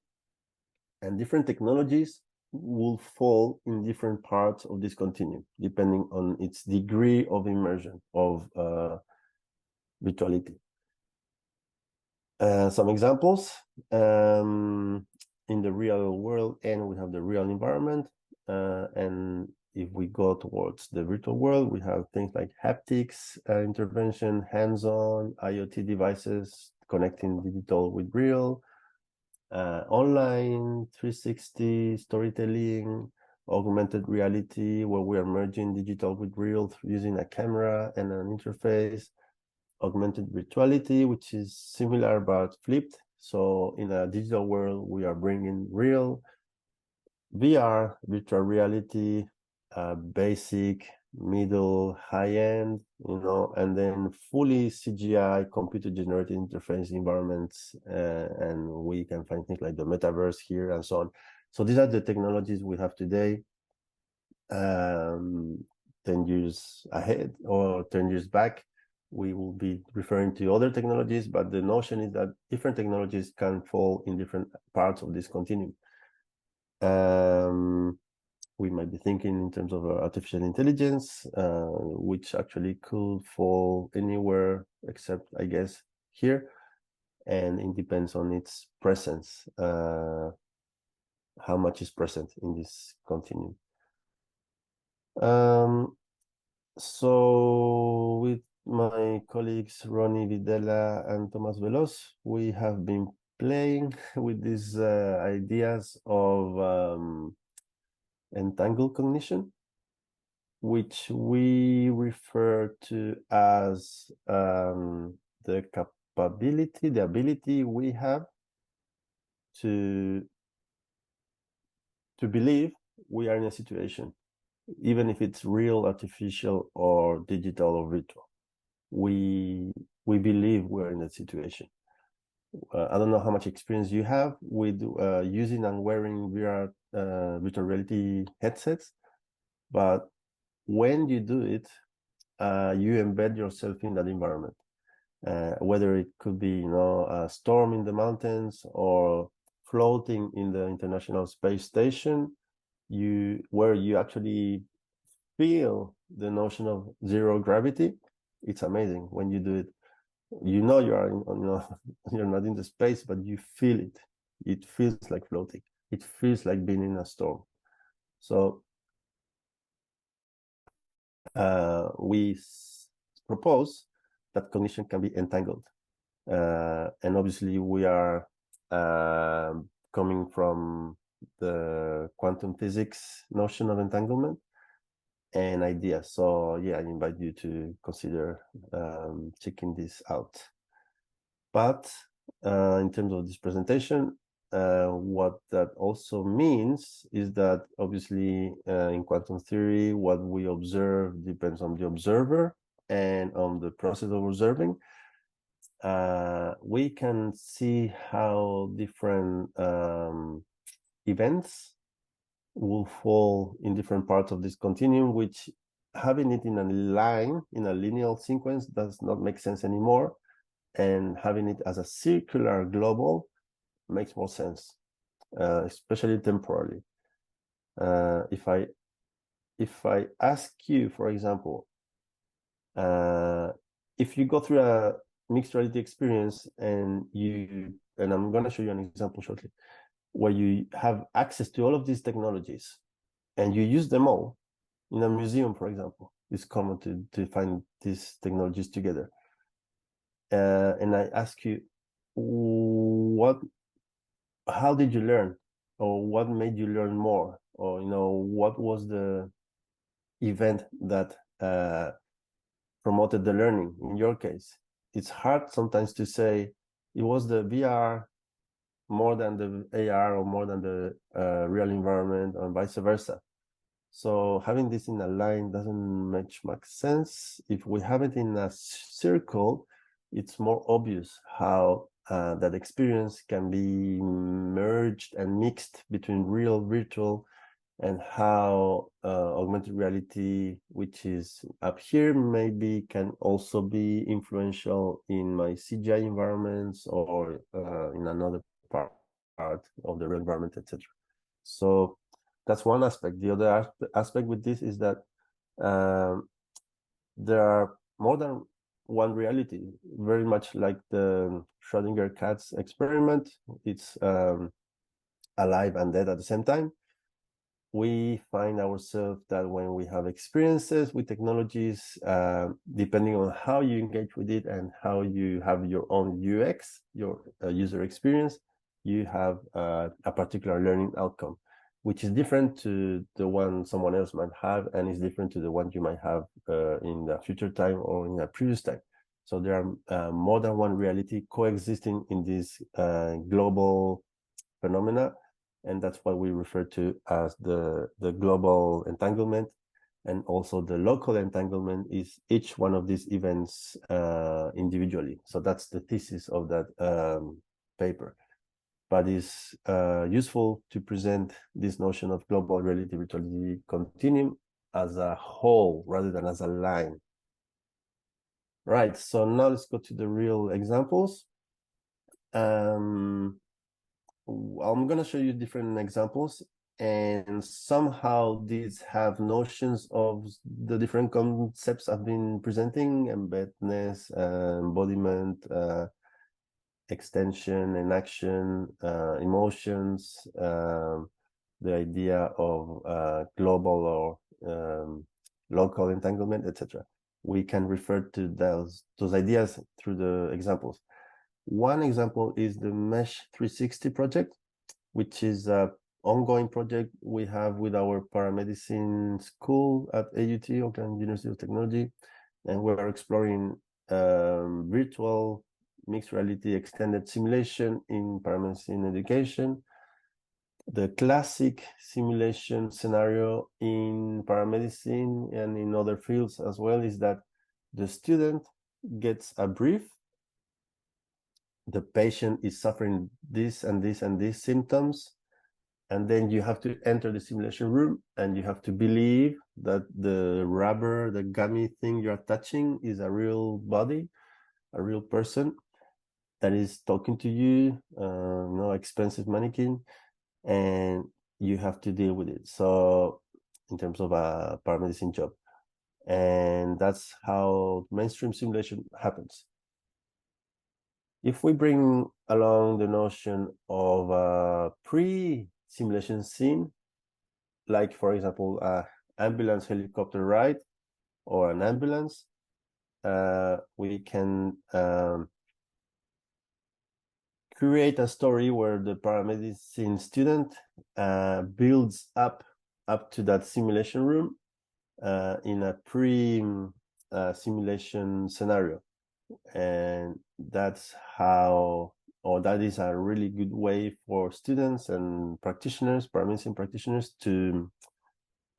Speaker 2: And different technologies will fall in different parts of this continuum, depending on its degree of immersion, of virtuality. Some examples. In the real world, and we have the real environment. And if we go towards the virtual world, we have things like haptics, intervention, hands-on, IoT devices, connecting digital with real, online 360 storytelling, augmented reality, where we are merging digital with real using a camera and an interface, augmented virtuality, which is similar but flipped. So in a digital world, we are bringing real, VR, virtual reality, basic, middle, high end, and then fully CGI computer-generated interface environments, and we can find things like the metaverse here and so on. So these are the technologies we have today. 10 years ahead or 10 years back, we will be referring to other technologies, but the notion is that different technologies can fall in different parts of this continuum. We might be thinking in terms of artificial intelligence, which actually could fall anywhere except, I guess, here. And it depends on its presence, how much is present in this continuum. So with my colleagues Ronnie Videla and Thomas Veloz, we have been playing with these ideas of entangled cognition, which we refer to as the capability, the ability we have to believe we are in a situation, even if it's real, artificial, or digital or virtual. We believe we're in a situation. I don't know how much experience you have with using and wearing virtual reality headsets, but when you do it, you embed yourself in that environment. Whether it could be, a storm in the mountains or floating in the International Space Station, where you actually feel the notion of zero gravity. It's amazing when you do it. You are you're not in the space, but you feel it. It feels like floating. It feels like being in a storm. So we propose that cognition can be entangled. And obviously we are coming from the quantum physics notion of entanglement and ideas. So yeah, I invite you to consider checking this out. But in terms of this presentation, what that also means is that obviously in quantum theory, what we observe depends on the observer and on the process of observing. We can see how different events will fall in different parts of this continuum, which having it in a line, in a linear sequence, does not make sense anymore. And having it as a circular global makes more sense, especially temporally. If I ask you, for example, if you go through a mixed reality experience and I'm going to show you an example shortly, where you have access to all of these technologies and you use them all in a museum, for example, it's common to find these technologies together. And I ask you, how did you learn, or what made you learn more, or what was the event that promoted the learning? In your case, it's hard sometimes to say it was the VR more than the AR or more than the real environment, or vice versa. So having this in a line doesn't make much sense. If we have it in a circle, it's more obvious how that experience can be merged and mixed between real, virtual, and how augmented reality, which is up here, maybe can also be influential in my CGI environments or in another part of the real environment, etc. So that's one aspect. The other aspect with this is that there are more than one reality, very much like the Schrödinger cat's experiment. It's alive and dead at the same time. We find ourselves that when we have experiences with technologies, depending on how you engage with it and how you have your own UX, your user experience, you have a particular learning outcome, which is different to the one someone else might have, and is different to the one you might have in the future time or in a previous time. So there are more than one reality coexisting in this global phenomena, and that's what we refer to as the global entanglement. And also the local entanglement is each one of these events individually. So that's the thesis of that paper. But it's useful to present this notion of global relative virtuality continuum as a whole rather than as a line. Right, so now let's go to the real examples. I'm going to show you different examples, and somehow these have notions of the different concepts I've been presenting: embeddedness, embodiment, extension and action, emotions, the idea of global or local entanglement, etc. We can refer to those ideas through the examples. One example is the Mesh 360 project, which is an ongoing project we have with our paramedicine school at AUT, Oakland University of Technology, and we're exploring virtual mixed reality extended simulation in paramedicine education. The classic simulation scenario in paramedicine and in other fields as well is that the student gets a brief. the patient is suffering this and this and these symptoms, and then you have to enter the simulation room and you have to believe that the rubber, the gummy thing you're touching is a real body, a real person that is talking to you, no expensive mannequin, and you have to deal with it. So in terms of a paramedicine job, and that's how mainstream simulation happens. If we bring along the notion of a pre-simulation scene, like for example, ambulance helicopter ride or an ambulance, we can create a story where the paramedicine student builds up to that simulation room in a pre-simulation scenario. And that's how, or that is a really good way for students and practitioners, paramedicine practitioners, to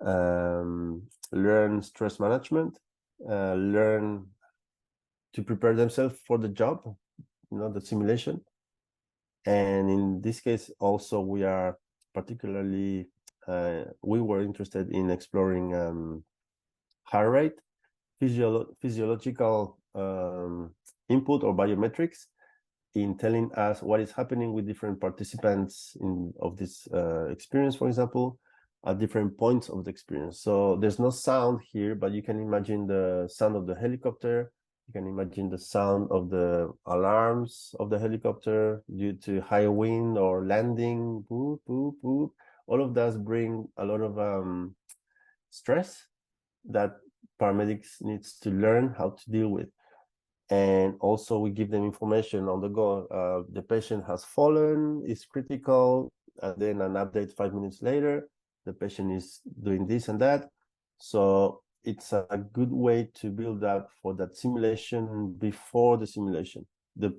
Speaker 2: learn stress management, learn to prepare themselves for the job, the simulation. And in this case, also, we are particularly, we were interested in exploring heart rate, physiological input or biometrics in telling us what is happening with different participants of this experience, for example, at different points of the experience. So there's no sound here, but you can imagine the sound of the helicopter. You can imagine the sound of the alarms of the helicopter due to high wind or landing, boop, boop, boop. All of that bring a lot of stress that paramedics needs to learn how to deal with. And also we give them information on the go. The patient has fallen, is critical, and then an update 5 minutes later, the patient is doing this and that. So it's a good way to build up for that simulation before the simulation.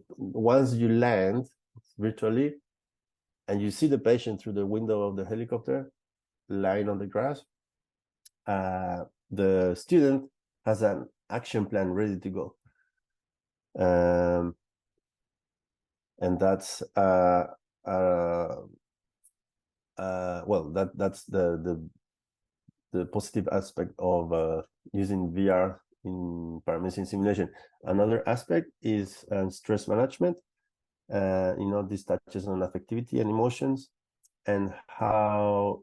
Speaker 2: Once you land virtually and you see the patient through the window of the helicopter lying on the grass, the student has an action plan ready to go. And that's that's the positive aspect of using VR in paramedicine simulation. Another aspect is stress management. This touches on affectivity and emotions, and how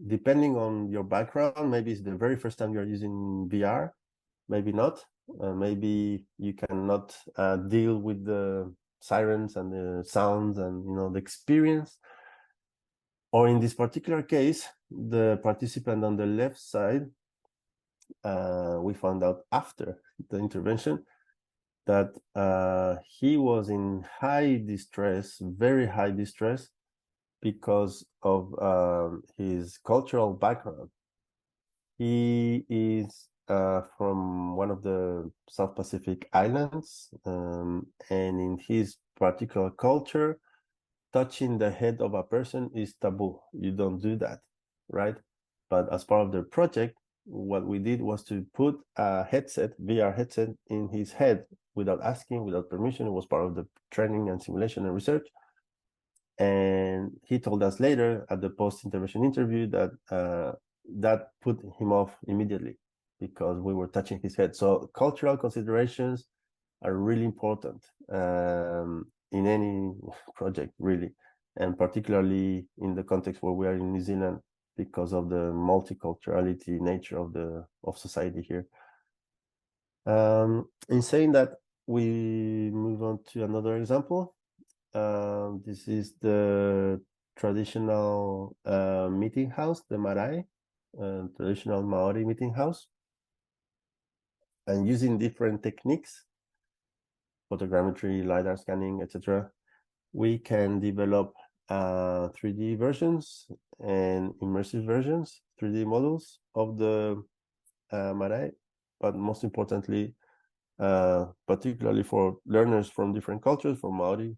Speaker 2: depending on your background, maybe it's the very first time you're using VR, maybe not. Maybe you cannot deal with the sirens and the sounds and the experience. Or in this particular case, the participant on the left side, we found out after the intervention that he was in high distress, very high distress, because of his cultural background. He is from one of the South Pacific islands, and in his particular culture, touching the head of a person is taboo. You don't do that, right? But as part of the project, what we did was to put a headset, VR headset, in his head without asking, without permission. It was part of the training and simulation and research. And he told us later at the post-intervention interview that that put him off immediately because we were touching his head. So cultural considerations are really important in any project, really, and particularly in the context where we are in New Zealand because of the multiculturality nature of society here. In saying that, we move on to another example. This is the traditional meeting house, the marae, traditional Maori meeting house. And using different techniques, photogrammetry, LiDAR scanning, etc., we can develop 3D versions and immersive versions, 3D models of the marae. But most importantly, particularly for learners from different cultures, for Maori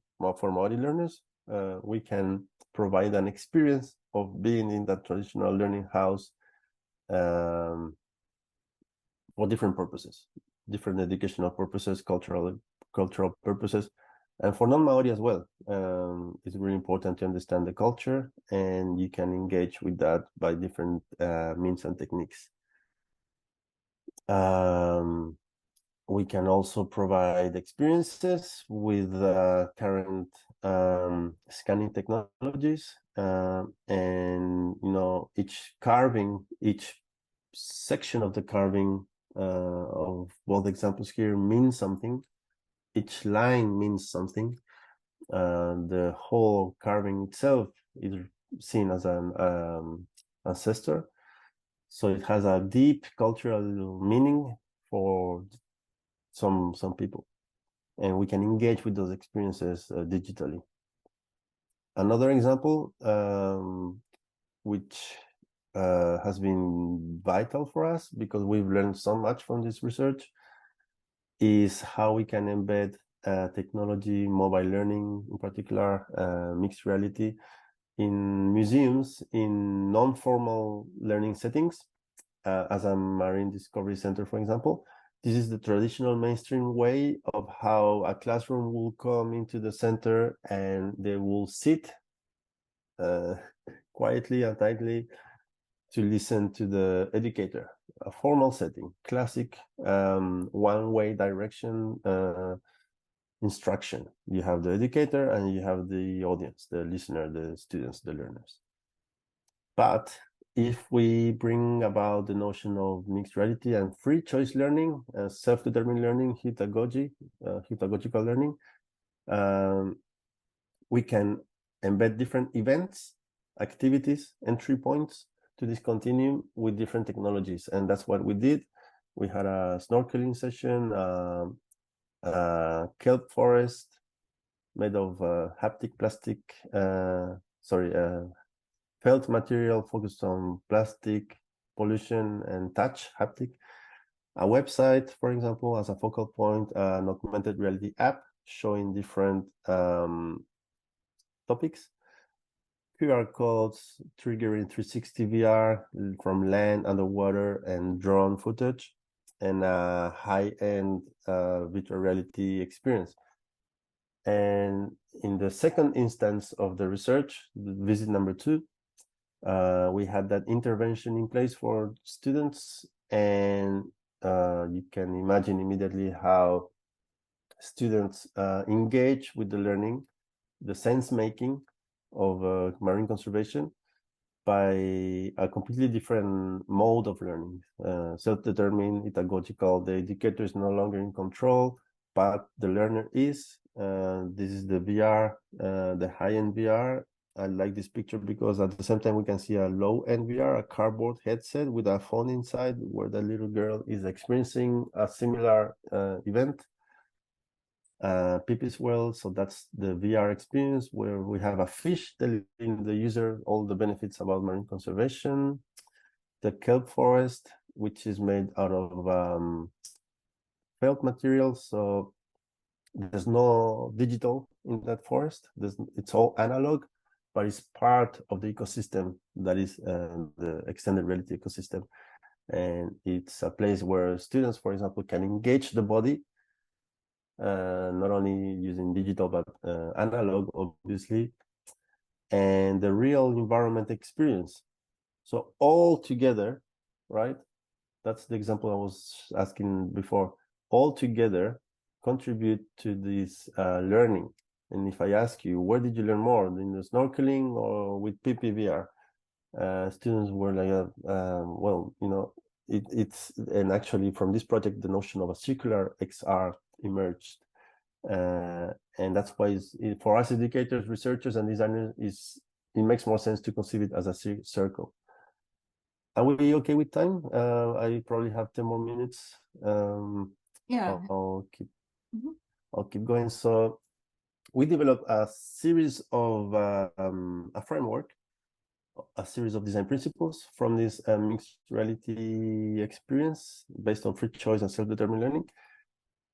Speaker 2: learners, we can provide an experience of being in that traditional learning house for different purposes, different educational purposes, cultural purposes. And for non-Maori as well, it's really important to understand the culture, and you can engage with that by different means and techniques. We can also provide experiences with current scanning technologies, and each carving, each section of the carving of both examples here means something. Each line means something. The whole carving itself is seen as an ancestor, so it has a deep cultural meaning for some people, and we can engage with those experiences digitally. Another example, which has been vital for us because we've learned so much from this research, is how we can embed technology, mobile learning in particular, mixed reality, in museums, in non-formal learning settings, as a marine discovery center, for example. This is the traditional mainstream way of how a classroom will come into the center and they will sit quietly and tightly to listen to the educator. A formal setting, classic one-way direction instruction. You have the educator and you have the audience, the listener, the students, the learners. But if we bring about the notion of mixed reality and free choice learning, self-determined learning, heutagogical learning, we can embed different events, activities, entry points to this continuum with different technologies. And that's what we did. We had a snorkeling session, kelp forest made of haptic plastic, felt material focused on plastic, pollution, and touch, haptic. A website, for example, as a focal point, an augmented reality app showing different topics, QR codes triggering 360 VR from land, underwater, and drone footage, and a high-end virtual reality experience. And in the second instance of the research, visit number 2, we had that intervention in place for students, and you can imagine immediately how students engage with the learning, the sense making of marine conservation by a completely different mode of learning, self-determined, pedagogical. The educator is no longer in control, but the learner is. This is the VR, the high-end VR. I like this picture because at the same time we can see a low-end VR, a cardboard headset with a phone inside, where the little girl is experiencing a similar event. Pippi's Well, so that's the VR experience where we have a fish telling the user all the benefits about marine conservation. The kelp forest, which is made out of felt material, so there's no digital in that forest. It's all analog, but it's part of the ecosystem that is the extended reality ecosystem. And it's a place where students, for example, can engage the body, not only using digital, but analog, obviously, and the real environment experience. So all together, right? That's the example I was asking before. All together contribute to this learning. And if I ask you, where did you learn more, in the snorkeling or with PPVR? Students were like, well, it's, and actually from this project, the notion of a circular XR emerged. And that's why for us educators, researchers, and designers, it makes more sense to conceive it as a circle. Are we okay with time? I probably have 10 more minutes.
Speaker 1: Yeah.
Speaker 2: I'll keep going. So we developed a series of a framework, a series of design principles from this mixed reality experience based on free choice and self-determined learning.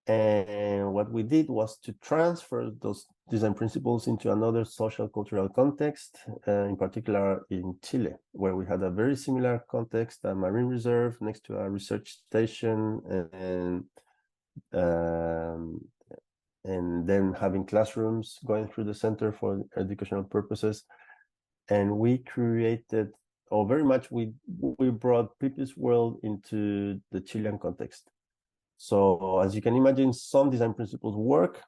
Speaker 2: And what we did was to transfer those design principles into another social cultural context, in particular in Chile, where we had a very similar context, a marine reserve next to a research station, and and then having classrooms going through the center for educational purposes. And we created, or very much, we brought Pipi's world into the Chilean context. So as you can imagine, some design principles work,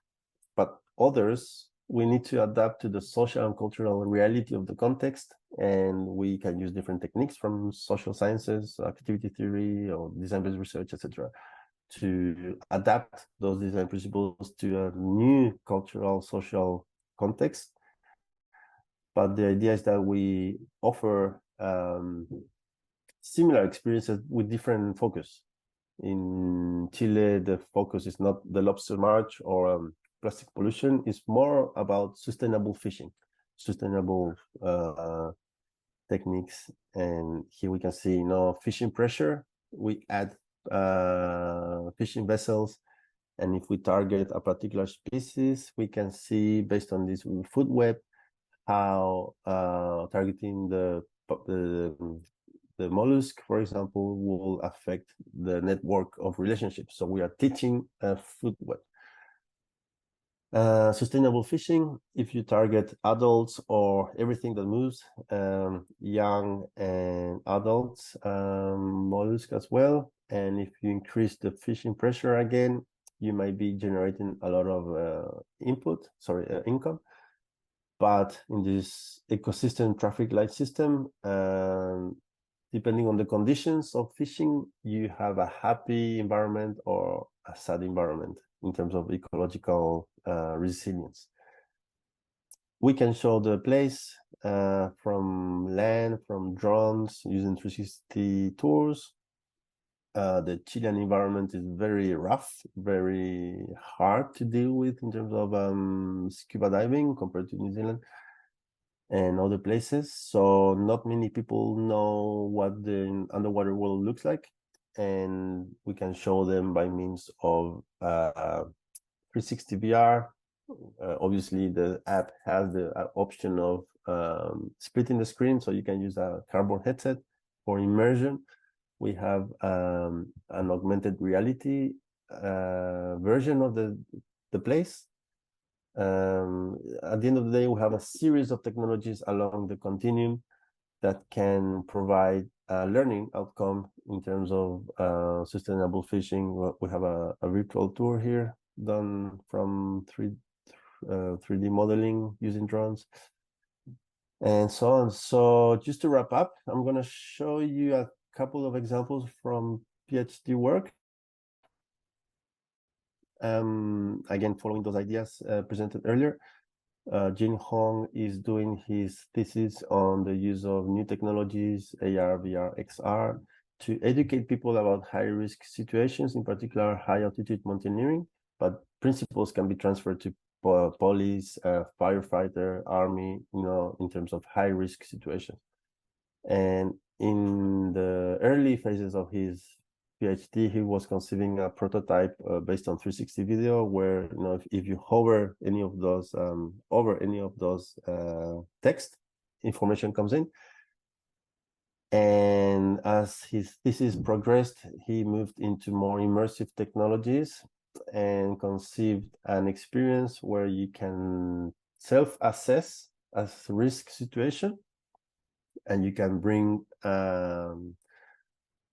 Speaker 2: but others we need to adapt to the social and cultural reality of the context. And we can use different techniques from social sciences, activity theory, or design-based research, etc., to adapt those design principles to a new cultural, social context. But the idea is that we offer similar experiences with different focus. In Chile, the focus is not the lobster march or plastic pollution. It's more about sustainable fishing, sustainable techniques. And here we can see, fishing pressure. We add fishing vessels, and if we target a particular species, we can see based on this food web how targeting the mollusk, for example, will affect the network of relationships. So we are teaching a food web. Sustainable fishing, if you target adults or everything that moves, young and adults, mollusk as well. And if you increase the fishing pressure again, you might be generating a lot of income. But in this ecosystem traffic light system, depending on the conditions of fishing, you have a happy environment or a sad environment in terms of ecological resilience. We can show the place from land, from drones, using 360 tours. The Chilean environment is very rough, very hard to deal with in terms of scuba diving compared to New Zealand and other places. So not many people know what the underwater world looks like, and we can show them by means of 360 VR. Obviously, the app has the option of splitting the screen, so you can use a cardboard headset for immersion. We have an augmented reality version of the place. At the end of the day, we have a series of technologies along the continuum that can provide a learning outcome in terms of sustainable fishing. We have a virtual tour here done from 3D modeling using drones and so on. So just to wrap up, I'm going to show you a couple of examples from PhD work. Again, following those ideas presented earlier. Jin Hong is doing his thesis on the use of new technologies, AR, VR, XR, to educate people about high-risk situations, in particular high-altitude mountaineering, but principles can be transferred to police, firefighter, army, in terms of high-risk situations. And in the early phases of his PhD, he was conceiving a prototype based on 360 video, where if you hover any of those over any of those text, information comes in. And as his thesis progressed, he moved into more immersive technologies and conceived an experience where you can self-assess a risk situation, and you can bring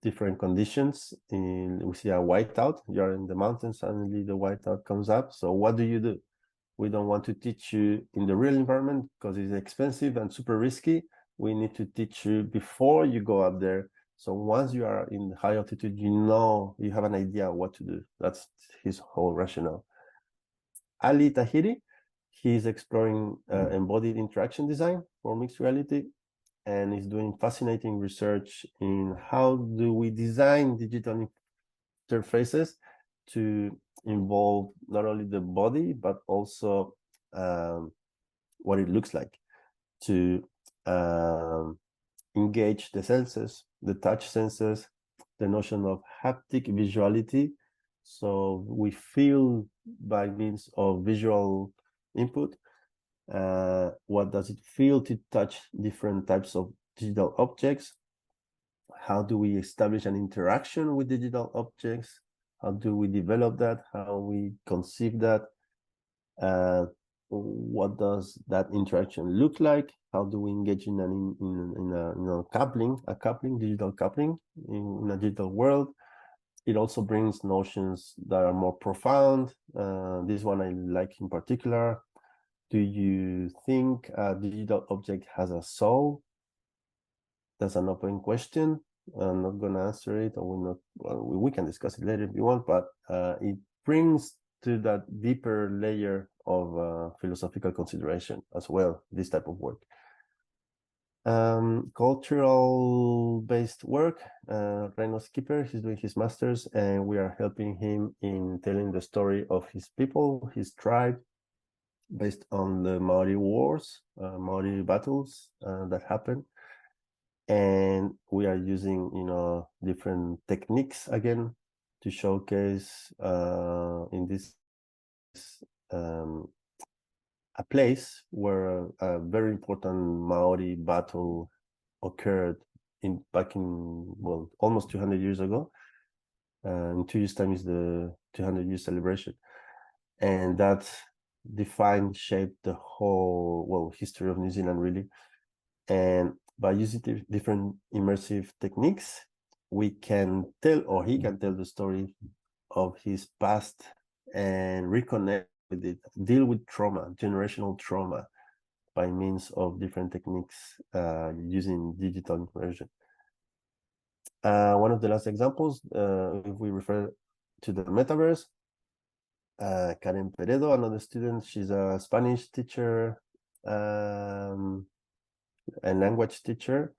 Speaker 2: different conditions. We see a whiteout. You're in the mountains, suddenly the whiteout comes up. So what do? We don't want to teach you in the real environment because it's expensive and super risky. We need to teach you before you go up there. So once you are in high altitude, you have an idea what to do. That's his whole rationale. Ali Tahiri, he's exploring embodied interaction design for mixed reality, and is doing fascinating research in how do we design digital interfaces to involve not only the body, but also what it looks like, to engage the senses, the touch senses, the notion of haptic visuality. So we feel by means of visual input. What does it feel to touch different types of digital objects? How do we establish an interaction with digital objects? How do we develop that? How we conceive that? What does that interaction look like? How do we engage in a coupling, digital coupling in a digital world? It also brings notions that are more profound. This one I like in particular. Do you think a digital object has a soul? That's an open question. I'm not going to answer it, or we can discuss it later if you want, but it brings to that deeper layer of philosophical consideration as well, this type of work. Cultural based work. Reno Skipper, he's doing his master's, and we are helping him in telling the story of his people, his tribe, based on the Maori wars, Maori battles that happened. And we are using, different techniques again to showcase in this a place where a very important Maori battle occurred back in almost 200 years ago. In 2 years' time is the 200-year celebration, and that shaped the whole history of New Zealand, really. And by using different immersive techniques, we can tell, or he can tell, the story of his past and reconnect with it, deal with trauma, generational trauma, by means of different techniques using digital immersion. One of the last examples, if we refer to the metaverse, Karen Peredo, another student, she's a Spanish teacher, and language teacher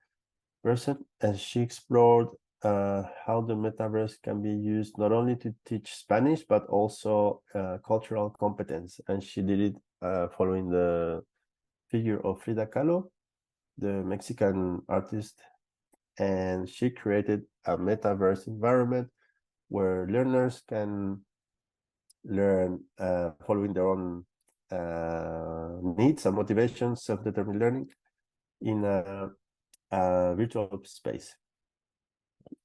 Speaker 2: person, and she explored how the metaverse can be used not only to teach Spanish but also cultural competence, and she did it following the figure of Frida Kahlo, the Mexican artist, and she created a metaverse environment where learners can learn following their own needs and motivations, self-determined learning in a virtual space.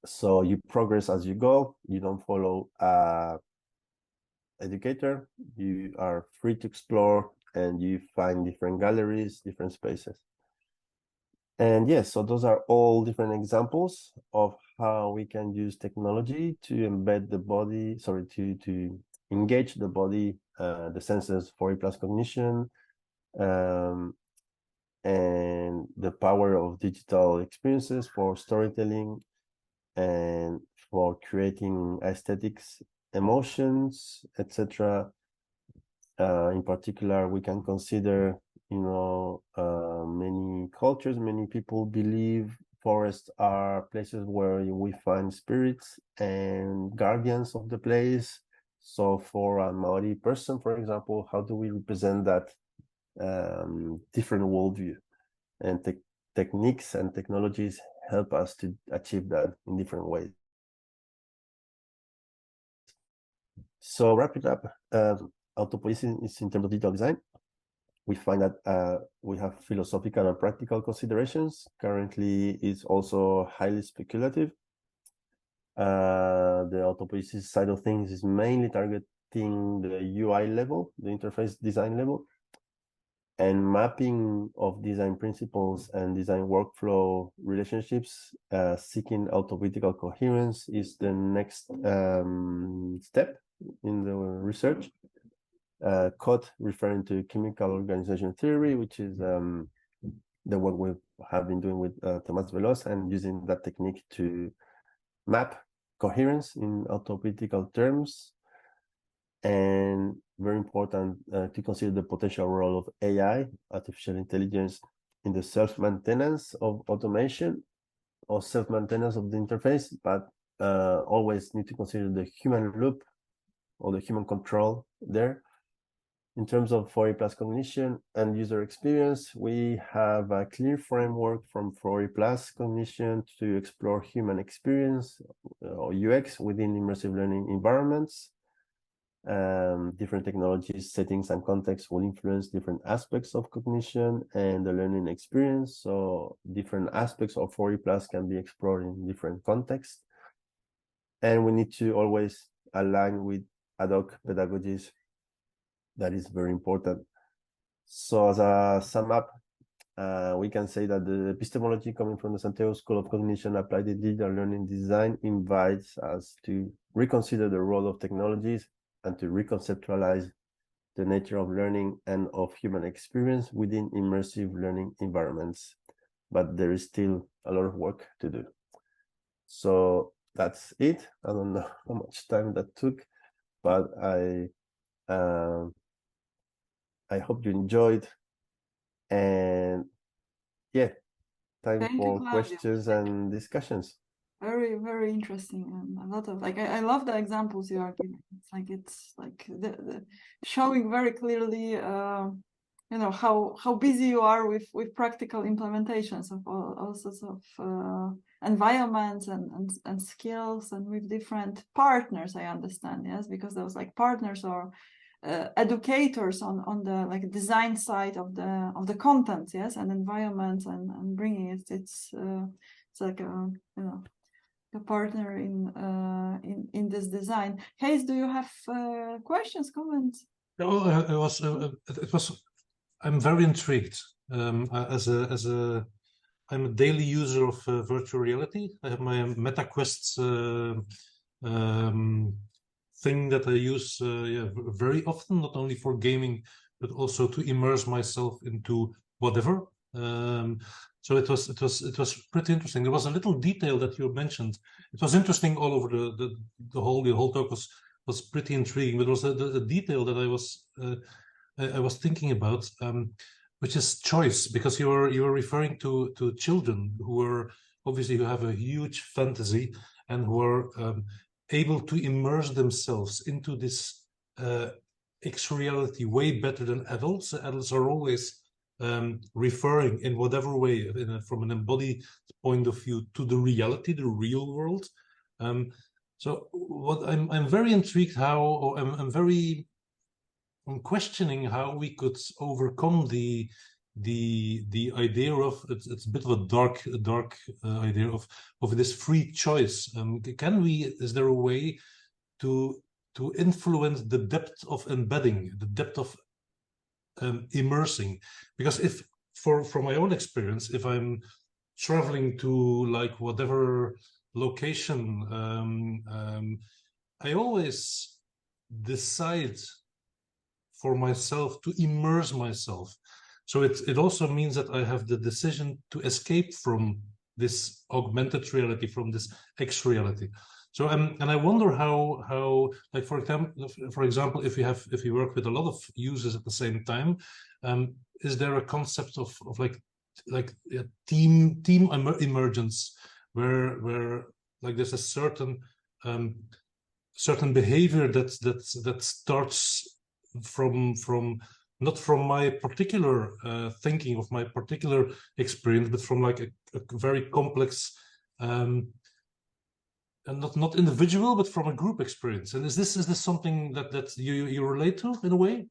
Speaker 2: So you progress as you go. You don't follow a educator. You are free to explore, and you find different galleries, different spaces. And yes, so those are all different examples of how we can use technology to embed the body, to engage the body, the senses, 4E plus cognition, and the power of digital experiences for storytelling and for creating aesthetics, emotions, etc. In particular, we can consider, many cultures, many people believe forests are places where we find spirits and guardians of the place. So for a Maori person, for example, how do we represent that different worldview? And techniques and technologies help us to achieve that in different ways. So wrap it up, autopoiesis is in terms of digital design. We find that we have philosophical and practical considerations. Currently, it's also highly speculative. The autopoiesis side of things is mainly targeting the UI level, the interface design level, and mapping of design principles and design workflow relationships, seeking autopoietical coherence is the next step in the research. COT, referring to chemical organization theory, which is the work we have been doing with Tomás Veloz, and using that technique to map coherence in autopoietical terms. And very important to consider the potential role of AI, artificial intelligence, in the self-maintenance of automation or self-maintenance of the interface, but always need to consider the human loop or the human control there. In terms of 4E plus cognition and user experience, we have a clear framework from 4E plus cognition to explore human experience or UX within immersive learning environments. Different technologies, settings, and contexts will influence different aspects of cognition and the learning experience. So different aspects of 4E plus can be explored in different contexts. And we need to always align with ad hoc pedagogies that is very important. So as a sum up, we can say that the epistemology coming from the Santiago School of Cognition applied in digital learning design invites us to reconsider the role of technologies and to reconceptualize the nature of learning and of human experience within immersive learning environments. But there is still a lot of work to do. So that's it. I don't know how much time that took, but I hope you enjoyed. And yeah, time
Speaker 1: Thank you,
Speaker 2: for
Speaker 1: Claudio.
Speaker 2: questions and discussions.
Speaker 1: Very, very interesting, and a lot of like I love the examples you are giving. It's like the showing very clearly, you know, how busy you are with practical implementations of all sorts of environments and skills, and with different partners. I understand, yes, because those like partners or educators on the like design side of the content, yes, and environments and bringing it. It's like a, you know, a partner in this design. Hayes, do you have questions, comments?
Speaker 3: No, it was. I'm very intrigued. I'm a daily user of virtual reality. I have my MetaQuest thing that I use very often, not only for gaming, but also to immerse myself into whatever. So it was pretty interesting. There was a little detail that you mentioned. It was interesting all over the whole talk was pretty intriguing. But there was a detail that I was thinking about, which is choice, because you were referring to children who have a huge fantasy and who are able to immerse themselves into this X-reality way better than adults. Adults are always referring in whatever way, from an embodied point of view, to the reality, the real world. So what I'm very intrigued I'm questioning how we could overcome the idea of it's a bit of a dark idea of this free choice. Is there a way to influence the depth of embedding, the depth of immersing? Because from my own experience, if I'm traveling to like whatever location, I always decide for myself to immerse myself. So it also means that I have the decision to escape from this augmented reality, from this X-reality. So and I wonder how like for example, if you work with a lot of users at the same time, is there a concept of like a team emergence where like there's a certain behavior that starts from not from my particular thinking of my particular experience, but from like a very complex and not individual, but from a group experience. And is this something that you relate to in a way?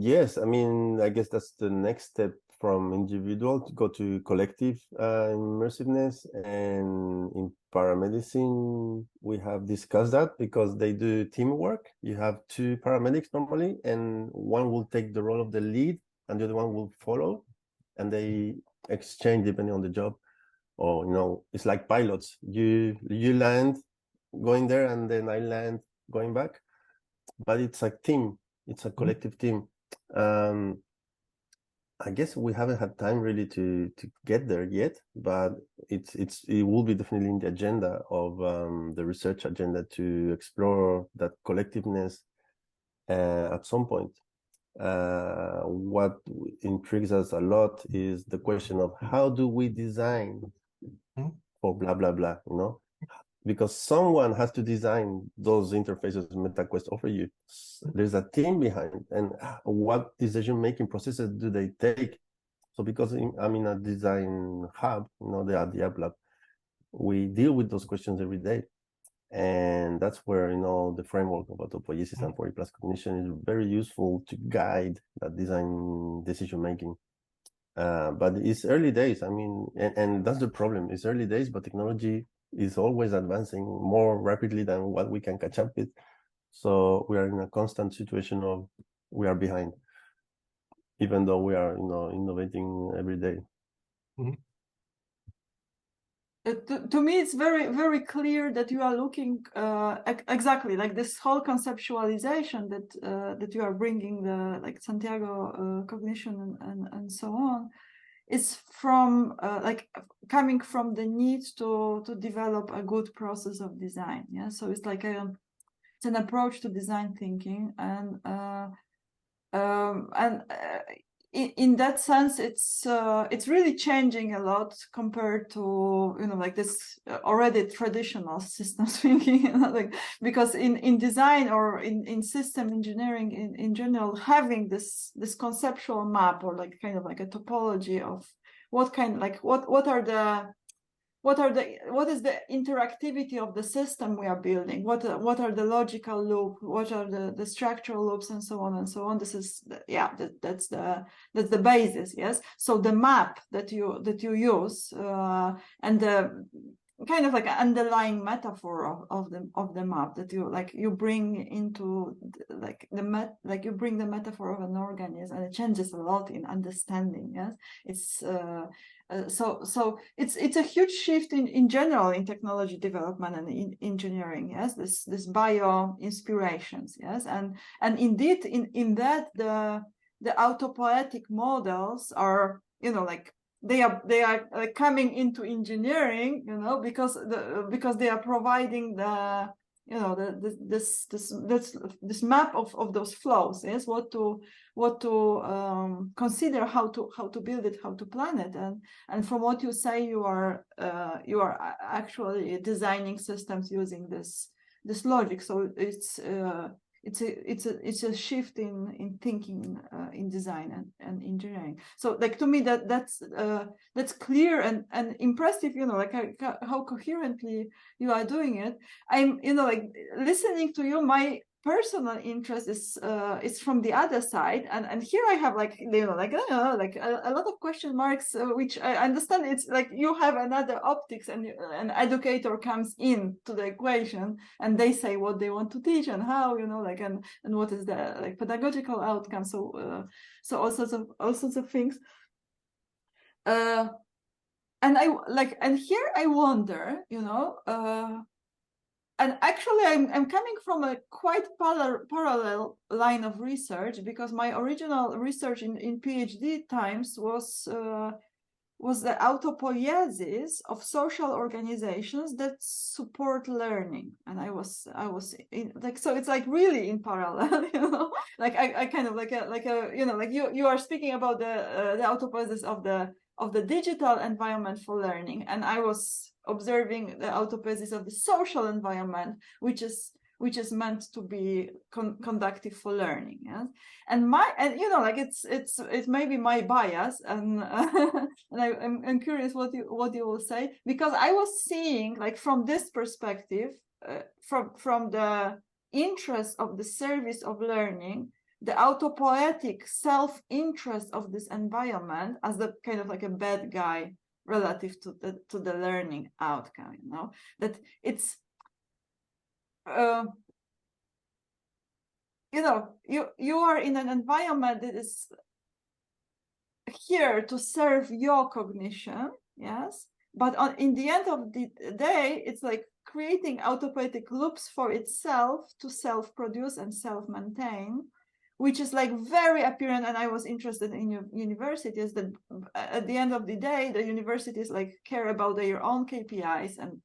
Speaker 2: Yes, I mean, I guess that's the next step from individual to go to collective immersiveness. And in paramedicine, we have discussed that because they do teamwork. You have two paramedics normally, and one will take the role of the lead and the other one will follow, and they exchange depending on the job. Or, you know, it's like pilots. You land going there, and then I land going back. But it's a team. It's a collective team. I guess we haven't had time really to get there yet, but it will be definitely in the agenda of the research agenda to explore that collectiveness at some point. What intrigues us a lot is the question of how do we design for blah blah blah, you know? Because someone has to design those interfaces MetaQuest offer you. There's a team behind, and what decision-making processes do they take? So because I'm in a design hub, you know, the App Lab, we deal with those questions every day. And that's where, you know, the framework of Autopoiesis and 4E plus Cognition is very useful to guide that design decision-making. But it's early days. I mean, and that's the problem. It's early days, but technology is always advancing more rapidly than what we can catch up with. So we are in a constant situation of we are behind, even though we are, innovating every day.
Speaker 3: Mm-hmm.
Speaker 1: To me, it's very, very clear that you are looking exactly like this whole conceptualization that you are bringing, the like Santiago cognition and so on, is from like coming from the need to develop a good process of design. Yeah, so it's like it's an approach to design thinking, and in that sense, it's really changing a lot compared to like this already traditional systems thinking, like, because in design or in system engineering in general, having this conceptual map, or like kind of like a topology of what is the interactivity of the system we are building, what are the logical loops, what are the structural loops, and so on and so on. This is that's the basis. Yes, so the map that you use, and the kind of like an underlying metaphor of the map that you bring into you bring the metaphor of an organism, and it changes a lot in understanding. Yes, it's so it's a huge shift in general in technology development and in engineering. Yes, this bio inspirations. Yes, and indeed in that the autopoietic models are like they are like coming into engineering, because they are providing the this map of those flows. Yes, what to consider, how to build it, how to plan it, and from what you say, you are actually designing systems using this logic. So it's a shift in thinking in design and engineering. So like to me that's clear and impressive. Like how coherently you are doing it. I'm like listening to you. My personal interest is from the other side, and here I have like a lot of question marks, which I understand. It's like you have another optics, and an educator comes in to the equation, and they say what they want to teach and how, and what is the like pedagogical outcome. So all sorts of things. And here I wonder, and actually, I'm coming from a quite parallel line of research, because my original research in PhD times was the autopoiesis of social organizations that support learning, and I was in, like, so it's like really in parallel, like I kind of like you are speaking about the autopoiesis of the digital environment for learning, and I was observing the autopoiesis of the social environment, which is meant to be conductive for learning. Yes, and like it's maybe my bias, and and I'm curious what you will say, because I was seeing, like, from this perspective, from the interest of the service of learning, the autopoietic self-interest of this environment as the kind of like a bad guy relative to the learning outcome. That it's you are in an environment that is here to serve your cognition. Yes, but in the end of the day, it's like creating autopoietic loops for itself to self-produce and self-maintain, which is like very apparent. And I was interested in universities, that at the end of the day, the universities like care about their own KPIs and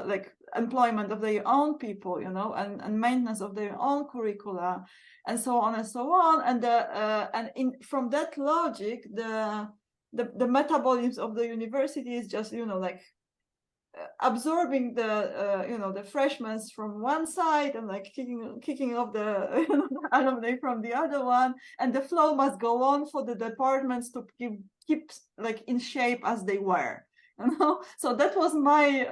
Speaker 1: like employment of their own people, and maintenance of their own curricula, and so on and so on. And from that logic, the metabolisms of the university is just like absorbing the freshmen from one side, and like kicking off the alumni from the other one, and the flow must go on for the departments to keep like in shape as they were. So that was my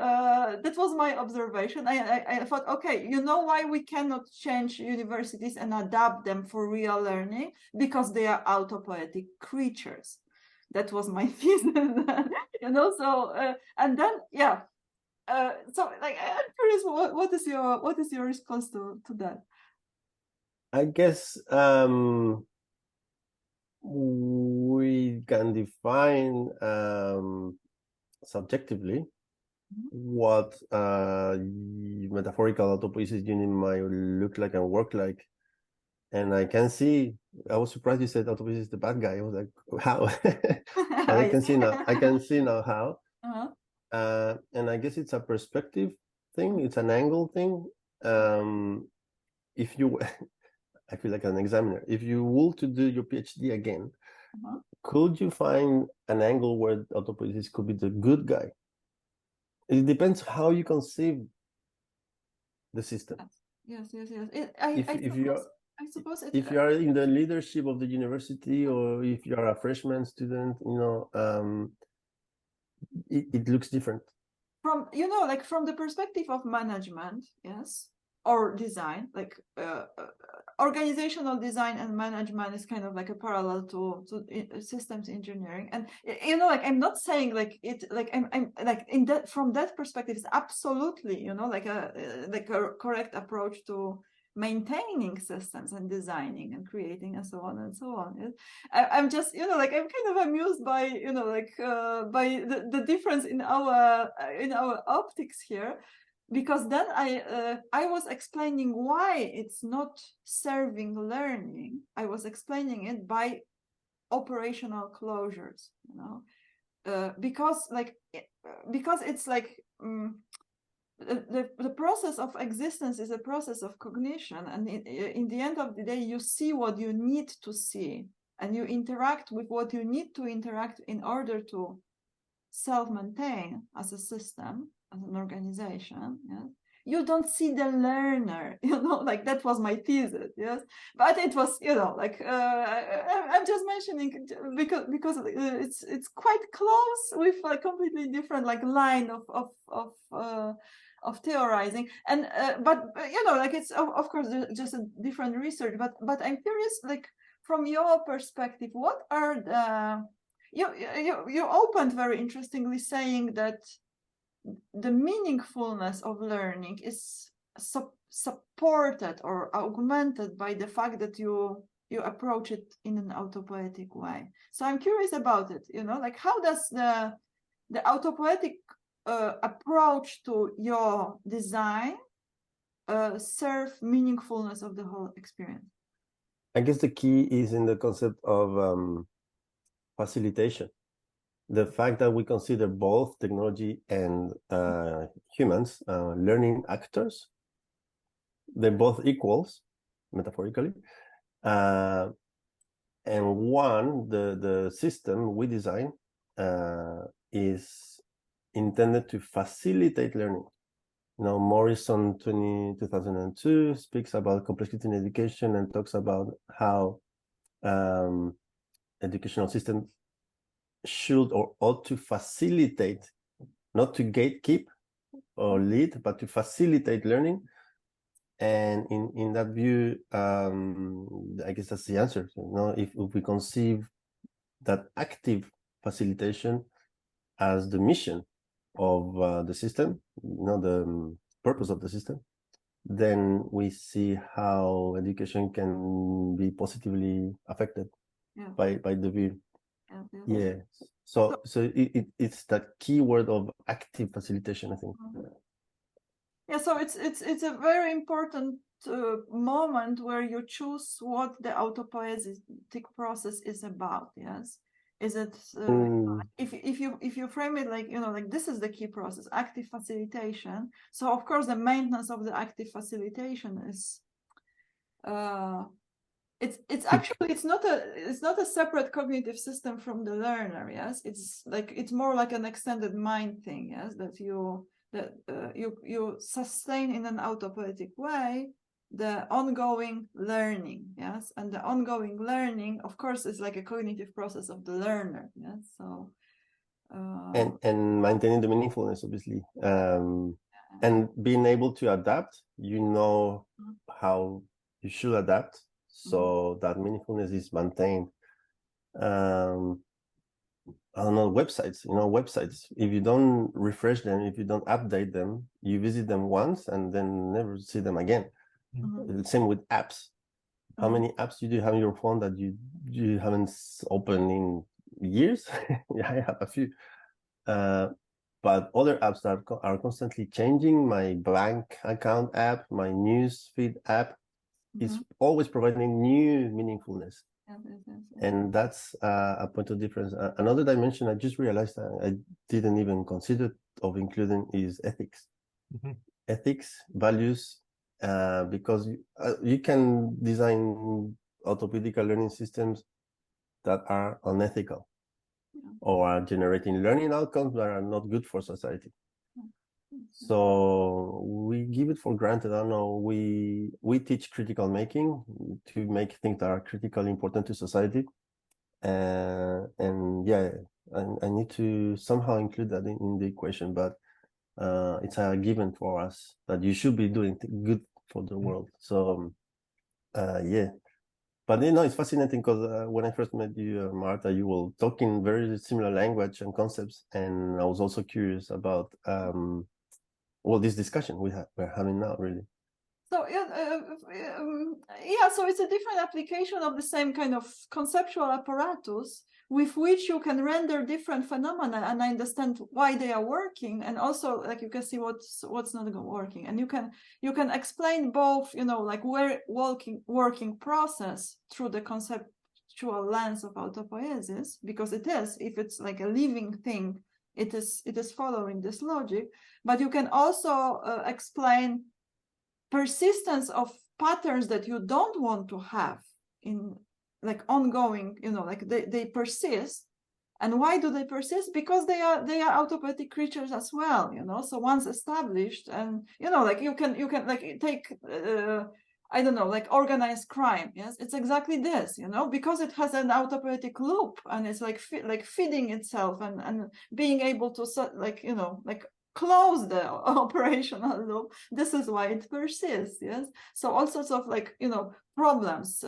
Speaker 1: observation. I thought, okay, why we cannot change universities and adapt them for real learning? Because they are autopoietic creatures. That was my thesis. So and then So like I'm curious, what is your response to that?
Speaker 2: I guess we can define subjectively what metaphorical autopoiesis unit might look like and work like. And I can see, I was surprised you said autopoiesis is the bad guy. I was like, how? But I can see now. I can see now how. And I guess it's a perspective thing. It's an angle thing. If you, I feel like an examiner. If you were to do your PhD again, could you find an angle where autopoiesis could be the good guy? It depends how you conceive the system.
Speaker 1: Yes. I suppose
Speaker 2: if you are in the leadership of the university, or if you are a freshman student, it looks different.
Speaker 1: From like from the perspective of management, yes, or design, like organizational design and management is kind of like a parallel to systems engineering. And like I'm not saying like it, like I'm like in that, from that perspective, it's absolutely like a correct approach to maintaining systems and designing and creating and so on and so on. Yes? I'm just like I'm kind of amused by by the difference in our optics here, because then I was explaining why it's not serving learning. I was explaining it by operational closures, because it's like the process of existence is a process of cognition, and in the end of the day you see what you need to see, and you interact with what you need to interact in order to self-maintain as a system, as an organization. Yes, you don't see the learner, like that was my thesis. Yes, but it was like I'm just mentioning because it's quite close with a completely different like line of theorizing. And but like it's of course just a different research, but I'm curious, like from your perspective, what are the you opened very interestingly saying that the meaningfulness of learning is supported or augmented by the fact that you approach it in an autopoietic way. So I'm curious about it, like how does the autopoietic approach to your design serve meaningfulness of the whole experience?
Speaker 2: I guess the key is in the concept of facilitation. The fact that we consider both technology and humans learning actors, they're both equals, metaphorically. And the system we design is intended to facilitate learning. Morrison 2002 speaks about complexity in education and talks about how educational systems should or ought to facilitate, not to gatekeep or lead, but to facilitate learning. And in that view, I guess that's the answer. If we conceive that active facilitation as the mission of the system, the purpose of the system, then we see how education can be positively affected by the view. Yes. So it's that key word of active facilitation, I think.
Speaker 1: Yeah. So it's a very important moment where you choose what the autopoietic process is about. Yes. Is it if you frame it like like this is the key process, active facilitation. So of course the maintenance of the active facilitation is it's actually it's not a separate cognitive system from the learner. Yes, it's more like an extended mind thing. Yes, that you sustain in an autopoietic way the ongoing learning. Yes, and the ongoing learning, of course, is like a cognitive process of the learner. Yes, so
Speaker 2: and maintaining the meaningfulness, obviously, and being able to adapt. How you should adapt, so that meaningfulness is maintained. I don't know, websites, websites. If you don't refresh them, if you don't update them, you visit them once and then never see them again.
Speaker 1: Mm-hmm.
Speaker 2: Same with apps. How many apps do you have on your phone that you haven't opened in years? Yeah, I have a few. But other apps that are constantly changing. My bank account app, my news feed app is always providing new meaningfulness. And that's a point of difference. Another dimension I just realized I didn't even consider of including is ethics. Ethics, values, because you can design autopoietic learning systems that are unethical or are generating learning outcomes that are not good for society. So we give it for granted. I don't know, we teach critical making to make things that are critically important to society. And yeah, I need to somehow include that in the equation, but it's a given for us that you should be doing good for the world. So yeah, but it's fascinating because when I first met you, Marta, you were talking very similar language and concepts, and I was also curious about this discussion we're having now, really.
Speaker 1: So so it's a different application of the same kind of conceptual apparatus with which you can render different phenomena and understand why they are working, and also like you can see what's not working, and you can explain both, like where working process through the conceptual lens of autopoiesis, because if it's like a living thing, it is following this logic, but you can also explain persistence of patterns that you don't want to have in like ongoing, like they persist. And why do they persist? Because they are autopoietic creatures as well, so once established, and like you can like take I don't know, like organized crime. Yes, it's exactly this, because it has an autopoietic loop, and it's like feeding itself and being able to like close the operational loop. This is why it persists. Yes, so all sorts of problems,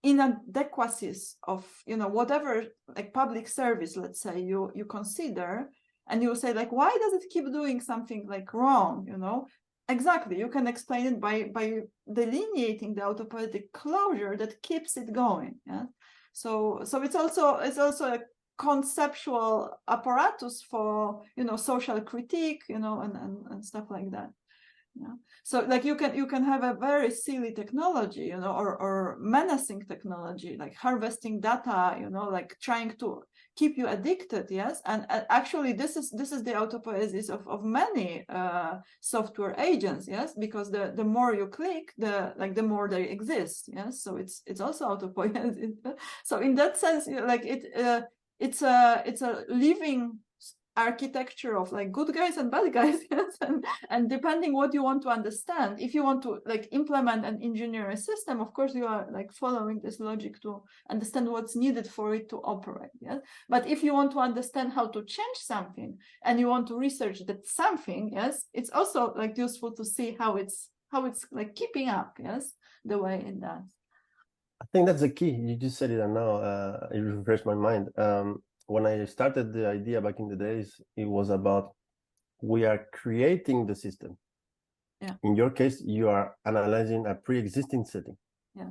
Speaker 1: inadequacies of whatever like public service, let's say, you consider, and you say like, why does it keep doing something like wrong? Exactly, you can explain it by delineating the autopoietic closure that keeps it going. Yeah, so it's also a conceptual apparatus for social critique, and stuff like that. Yeah. So like you can have a very silly technology, or menacing technology, like harvesting data, like trying to keep you addicted. Yes, and actually this is the autopoiesis of many software agents. Yes, because the more you click, the more they exist. Yes, so it's also autopoiesis. So in that sense, like it's a living architecture of like good guys and bad guys. Yes, and depending what you want to understand, if you want to like implement and engineer a system, of course you are like following this logic to understand what's needed for it to operate. Yes, but if you want to understand how to change something and you want to research that something, yes, it's also like useful to see how it's like keeping up, yes, the way it does.
Speaker 2: I think that's the key. You just said it, and now it refreshed my mind. When I started the idea back in the days, it was about we are creating the system.
Speaker 1: Yeah.
Speaker 2: In your case, you are analyzing a pre-existing setting.
Speaker 1: Yeah.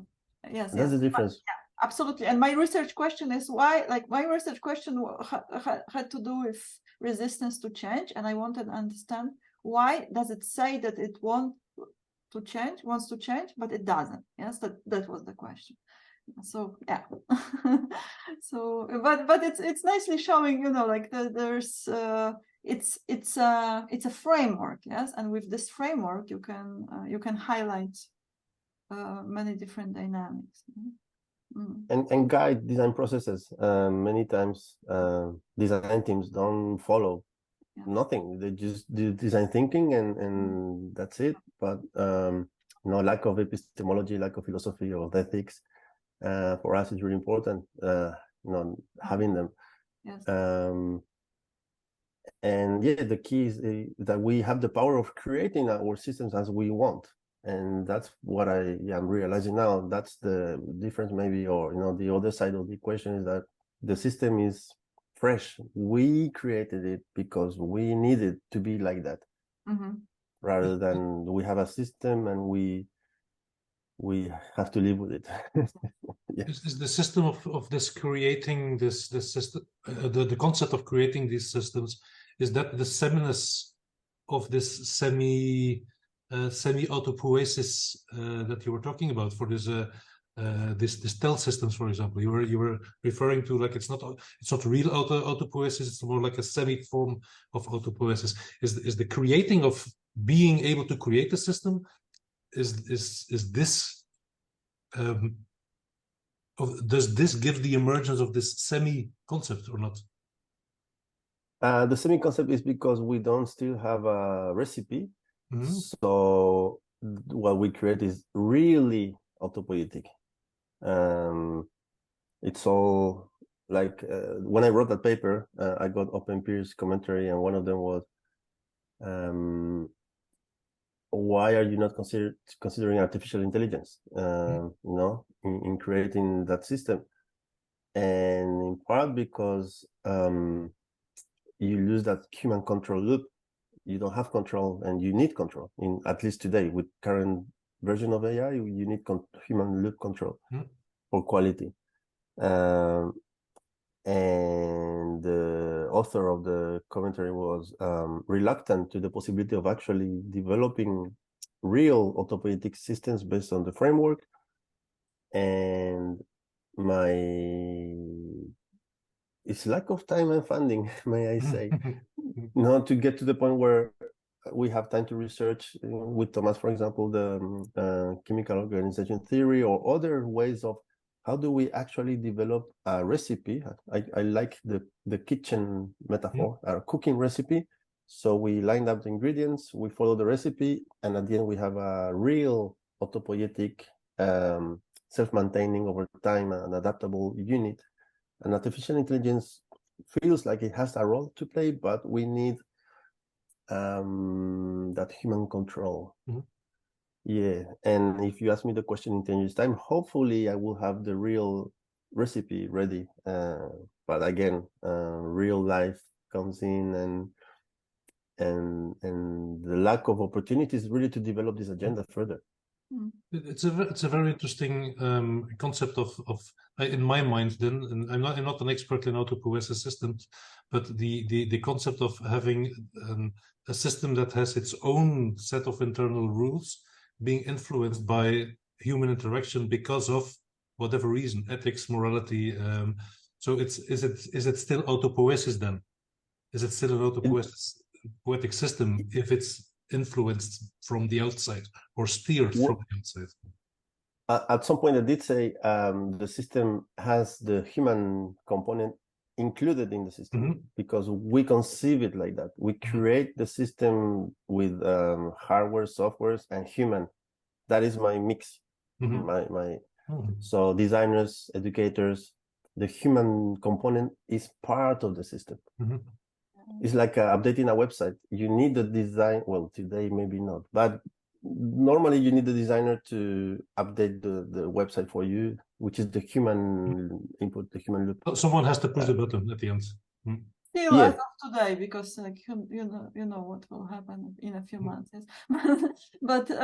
Speaker 1: Yes.
Speaker 2: That's the difference.
Speaker 1: Yeah, absolutely. And my research question is why, like my research question had to do with resistance to change. And I wanted to understand why does it say that it wants to change, but it doesn't. Yes, that was the question. So yeah. So but it's nicely showing, like there's it's a framework. Yes, and with this framework you can highlight many different dynamics.
Speaker 2: And guide design processes. Many times design teams don't follow nothing. They just do design thinking and that's it. But lack of epistemology, lack of philosophy or ethics for us is really important, having them.
Speaker 1: Yes.
Speaker 2: And yeah, the key is that we have the power of creating our systems as we want. And that's what I am realizing now. That's the difference maybe, or the other side of the equation is that the system is fresh. We created it because we need it to be like that, rather than we have a system and we have to live with it.
Speaker 3: Yeah. Is the system of this creating this system, the concept of creating these systems, is that the seminus of this semi autopoiesis that you were talking about for this this stealth systems, for example? You were referring to, like, it's not real autopoiesis, it's more like a semi form of autopoiesis. Is the creating of being able to create a system, is this does this give the emergence of this semi concept or not?
Speaker 2: The semi concept is because we don't still have a recipe. So what we create is really autopoietic. It's all like when I wrote that paper, I got OpenPeer's commentary, and one of them was, why are you not considering artificial intelligence, you know, in creating that system? And in part because you lose that human control loop. You don't have control, and you need control. In at least today, with current version of AI, you need human loop control for quality. And the author of the commentary was reluctant to the possibility of actually developing real autopoietic systems based on the framework. And it's lack of time and funding, may I say, not to get to the point where we have time to research with Thomas, for example, the chemical organization theory, or other ways of how do we actually develop a recipe. I like the kitchen metaphor, our cooking recipe. So we line up the ingredients, we follow the recipe, and at the end we have a real autopoietic, self-maintaining over time and adaptable unit. And artificial intelligence feels like it has a role to play, but we need that human control. Yeah, and if you ask me the question in 10 years' time, hopefully I will have the real recipe ready. But again, real life comes in, and the lack of opportunities really to develop this agenda further.
Speaker 3: It's a very interesting concept of in my mind. Then, and I'm not an expert in autopoiesis systems, but the concept of having a system that has its own set of internal rules being influenced by human interaction because of whatever reason, ethics, morality. So is it still autopoiesis then? Is it still an autopoietic system if it's influenced from the outside or steered from the outside?
Speaker 2: At some point I did say the system has the human component included in the system, because we conceive it like that. We create the system with hardware, software, and human. That is my mix. So designers, educators, the human component is part of the system. It's like updating a website. You need the design. Well, today maybe not, but normally you need the designer to update the website for you, which is the human input, the human loop.
Speaker 3: Someone has to push the button at the end.
Speaker 1: Still, as of today, because like you know what will happen in a few months. Yes. But you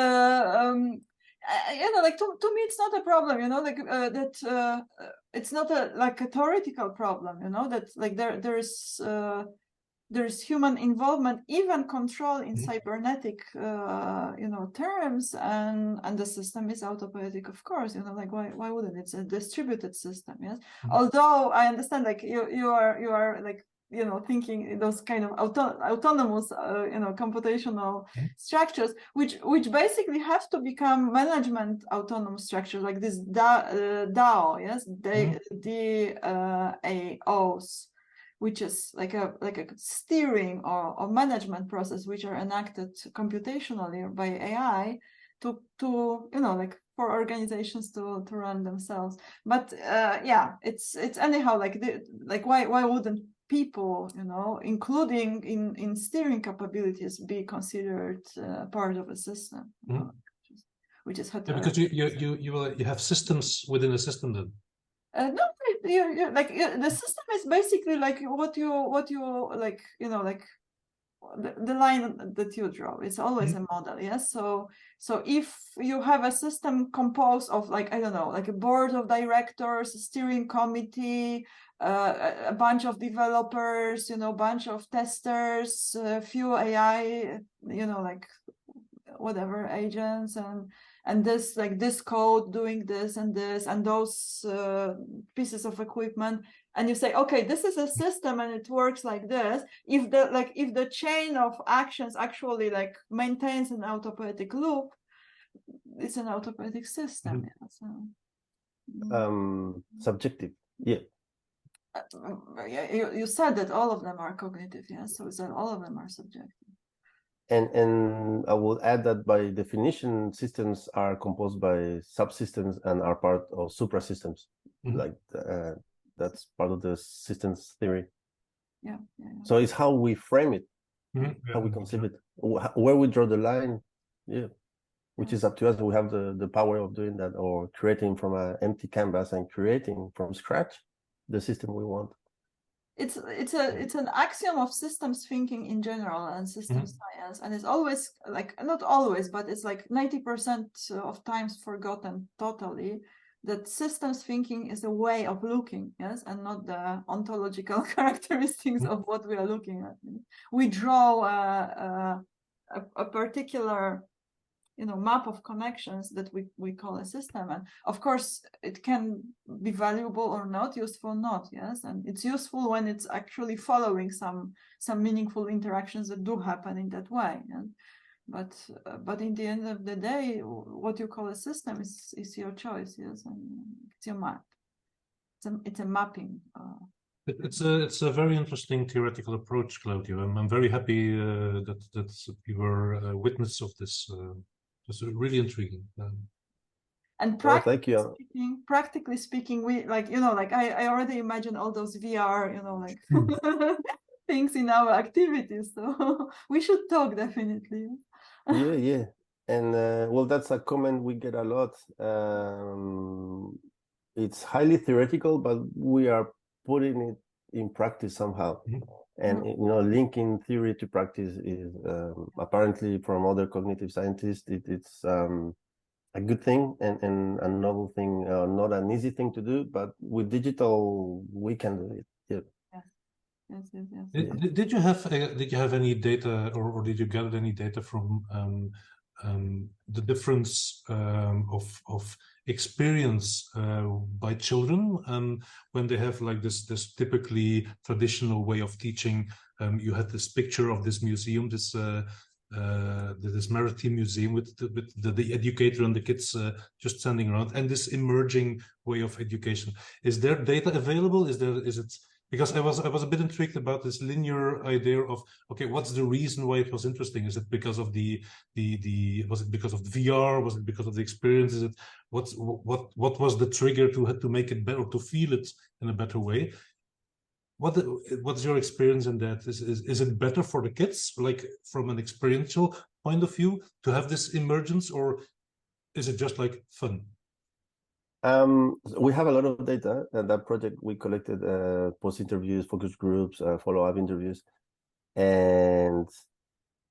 Speaker 1: know, like to me, it's not a problem. You know, like that it's not a theoretical problem. You know, that like there's human involvement, even control in cybernetic, you know, terms, and the system is autopoietic, of course. You know, like why wouldn't it? It's a distributed system, yes. Although I understand, like you are like, you know, thinking in those kind of autonomous, you know, computational structures, which basically have to become management autonomous structures, like this DAO, yes, DAOs. Which is like a steering or management process, which are enacted computationally by AI to you know, like for organizations to run themselves. But yeah, it's anyhow like why wouldn't people, you know, including in steering capabilities, be considered part of a system, you know, which is
Speaker 3: because you have systems within a system then.
Speaker 1: Not the system is basically like what you like, like the line that you draw. It's always a model, yes. So if you have a system composed of, like, I don't know, like a board of directors, a steering committee, a bunch of developers, bunch of testers, a few AI, like whatever agents, and this, like, this code doing this and those pieces of equipment, and you say, okay, this is a system and it works like this. If the chain of actions actually like maintains an autopoietic loop, it's an autopoietic system.
Speaker 2: Subjective, yeah.
Speaker 1: You said that all of them are cognitive, so all of them are subjective.
Speaker 2: And I will add that by definition, systems are composed by subsystems and are part of suprasystems. Like that's part of the systems theory.
Speaker 1: Yeah.
Speaker 2: So it's how we frame it, how we conceive it, where we draw the line, which is up to us. We have the power of doing that, or creating from an empty canvas and creating from scratch the system we want.
Speaker 1: It's an axiom of systems thinking in general and systems science, and it's always, like, not always, but it's like 90% of times forgotten totally, that systems thinking is a way of looking, and not the ontological characteristics of what we are looking at. We draw a particular map of connections that we call a system, and of course it can be valuable or not, useful or not, and it's useful when it's actually following some meaningful interactions that do happen in that way. But in the end of the day, what you call a system is your choice, and it's your map. It's a mapping.
Speaker 3: It's a very interesting theoretical approach, Claudio. I'm very happy that you were a witness of this. It's really intriguing.
Speaker 1: And practically speaking, we I already imagine all those VR, things in our activities. So we should talk, definitely.
Speaker 2: Yeah. And well, that's a comment we get a lot. It's highly theoretical, but we are putting it in practice somehow. And linking theory to practice is apparently, from other cognitive scientists, it's a good thing and a novel thing, not an easy thing to do, but with digital we can do it.
Speaker 1: Yes.
Speaker 3: Did you have any data, or did you gather any data from the difference of experience by children when they have like this typically traditional way of teaching? You had this picture of this museum, this maritime museum with the educator and the kids just standing around, and this emerging way of education. Is there data available? Is it? Because I was a bit intrigued about this linear idea of, okay, what's the reason why it was interesting? Is it because of was it because of the VR? Was it because of the experience? Is it what was the trigger to make it better, to feel it in a better way? What's your experience in that? Is it better for the kids, like from an experiential point of view, to have this emergence, or is it just like fun?
Speaker 2: We have a lot of data. That project, we collected post interviews, focus groups, follow-up interviews, and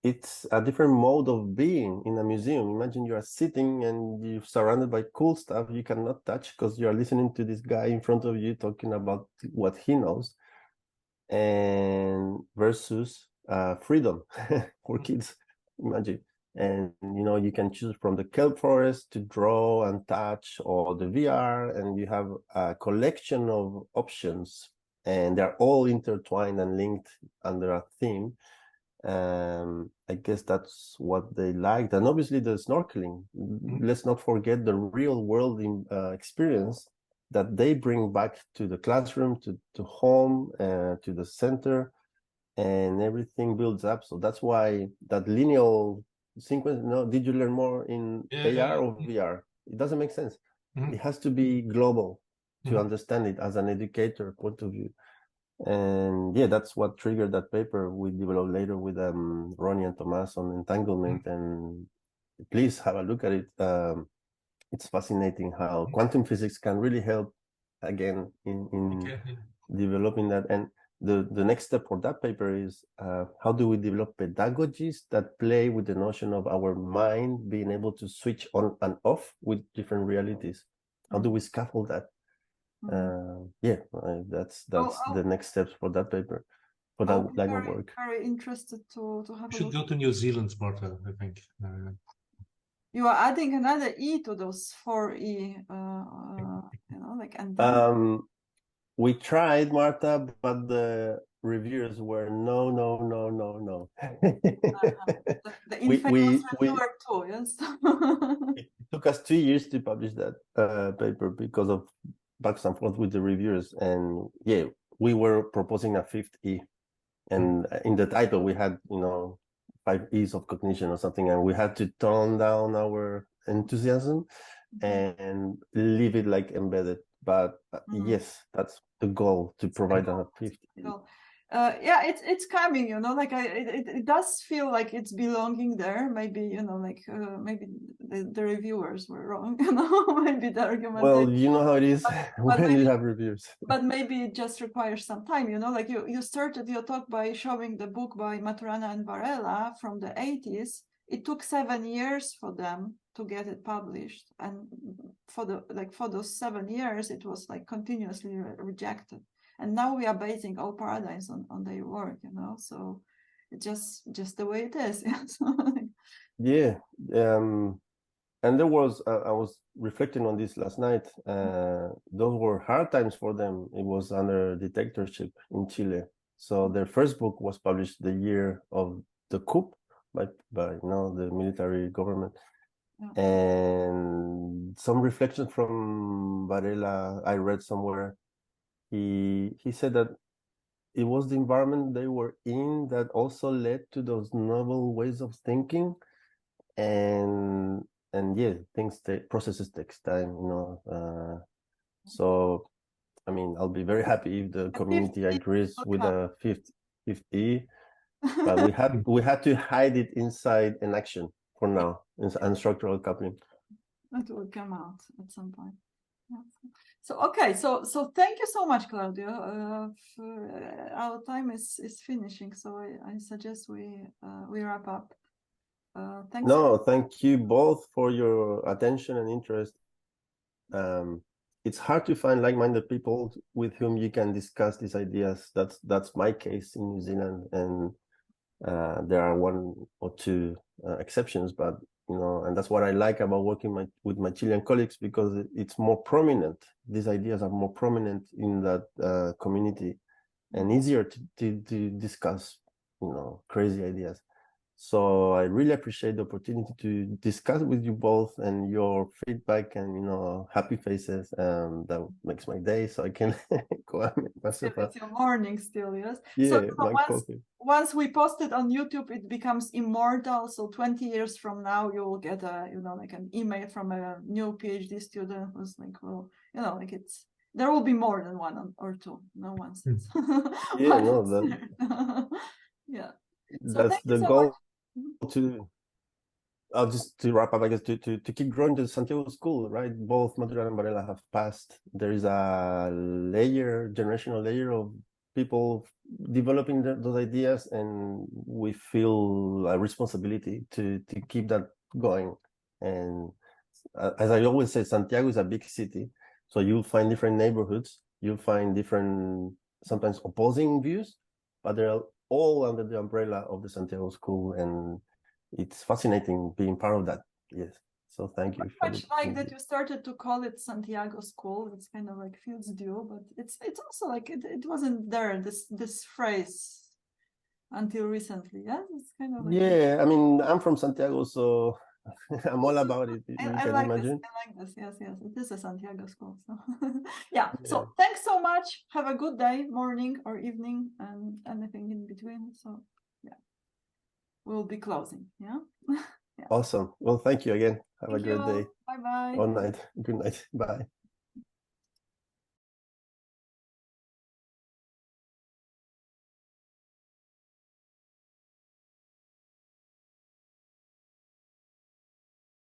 Speaker 2: it's a different mode of being in a museum. Imagine you are sitting and you're surrounded by cool stuff you cannot touch because you are listening to this guy in front of you talking about what he knows, and versus freedom for kids. Imagine. And you can choose from the kelp forest to draw and touch, or the VR, and you have a collection of options, and they're all intertwined and linked under a theme. I guess that's what they liked. And obviously the snorkeling. Let's not forget the real world experience that they bring back to the classroom, to home, to the center, and everything builds up. So that's why that linear sequence, did you learn more in AR or VR? It doesn't make sense. It has to be global to understand it as an educator point of view. And that's what triggered that paper we developed later with Ronnie and Tomas on entanglement. And please have a look at it. It's fascinating how quantum physics can really help again in
Speaker 3: Okay.
Speaker 2: developing that. And the next step for that paper is how do we develop pedagogies that play with the notion of our mind being able to switch on and off with different realities? How do we scaffold that? That's the next steps for that paper, for that line of work.
Speaker 1: Very interested to have.
Speaker 3: You should go to New Zealand, Marta, I think.
Speaker 1: You are adding another E to those 4E, like and
Speaker 2: we tried, Marta, but the reviewers were no.
Speaker 1: the infamous reviewer too, yes.
Speaker 2: It took us 2 years to publish that paper because of back and forth with the reviewers, and we were proposing a 5th E, and in the title we had 5 E's of cognition or something, and we had to tone down our enthusiasm and leave it like embedded. But yes, that's the goal, to provide a 5th E.
Speaker 1: It's coming, like it does feel like it's belonging there. Maybe maybe the reviewers were wrong, maybe the argument.
Speaker 2: Well, you know how it is when you have reviews.
Speaker 1: But maybe it just requires some time, like you started your talk by showing the book by Maturana and Varela from the 80s. It took 7 years for them to get it published, and for those 7 years it was like continuously rejected. And now we are basing all paradigms on their work, so it's just the way it is.
Speaker 2: And there was, I was reflecting on this last night, those were hard times for them. It was under dictatorship in Chile. So their first book was published the year of the coup by the military government. And some reflection from Varela I read somewhere. He said that it was the environment they were in that also led to those novel ways of thinking, and processes takes time, so I mean, I'll be very happy if the community agrees with a 5th E, but we had to hide it inside an action for now, and structural coupling.
Speaker 1: That will come out at some point. So thank you so much, Claudio. Our time is finishing, so I suggest we wrap up. Thanks.
Speaker 2: Thank you both for your attention and interest. It's hard to find like-minded people with whom you can discuss these ideas. That's my case in New Zealand, and there are 1 or 2 exceptions, but and that's what I like about working with my Chilean colleagues, because it's more prominent. These ideas are more prominent in that community, and easier to discuss, crazy ideas. So I really appreciate the opportunity to discuss with you both, and your feedback and happy faces. That makes my day, so I can go and make myself.
Speaker 1: It's your morning still, yes.
Speaker 2: Yeah,
Speaker 1: so once we post it on YouTube, it becomes immortal. So 20 years from now, you will get a like an email from a new PhD student who's like, well, it's there will be more than 1 or 2. No one says. Yeah. So
Speaker 2: that's the goal. To wrap up, I guess, to keep growing the Santiago School, right? Both Maturana and Varela have passed. There is a generational layer of people developing those ideas, and we feel a responsibility to keep that going. And as I always say, Santiago is a big city, so you'll find different neighborhoods, you'll find different, sometimes opposing views, but they're all under the umbrella of the Santiago School, and it's fascinating being part of that. Yes. So thank you.
Speaker 1: Much like that you started to call it Santiago School. It's kind of like feels due, but it's also like it wasn't there, this phrase, until recently. Yeah, it's kind of like,
Speaker 2: I mean, I'm from Santiago, so I'm all about it.
Speaker 1: I like this. Yes. It is a Santiago School. So So thanks so much. Have a good day, morning or evening, and anything in between. So we'll be closing. Yeah.
Speaker 2: Awesome. Well, thank you again. Have a great day.
Speaker 1: Bye-bye.
Speaker 2: All night. Good night. Bye.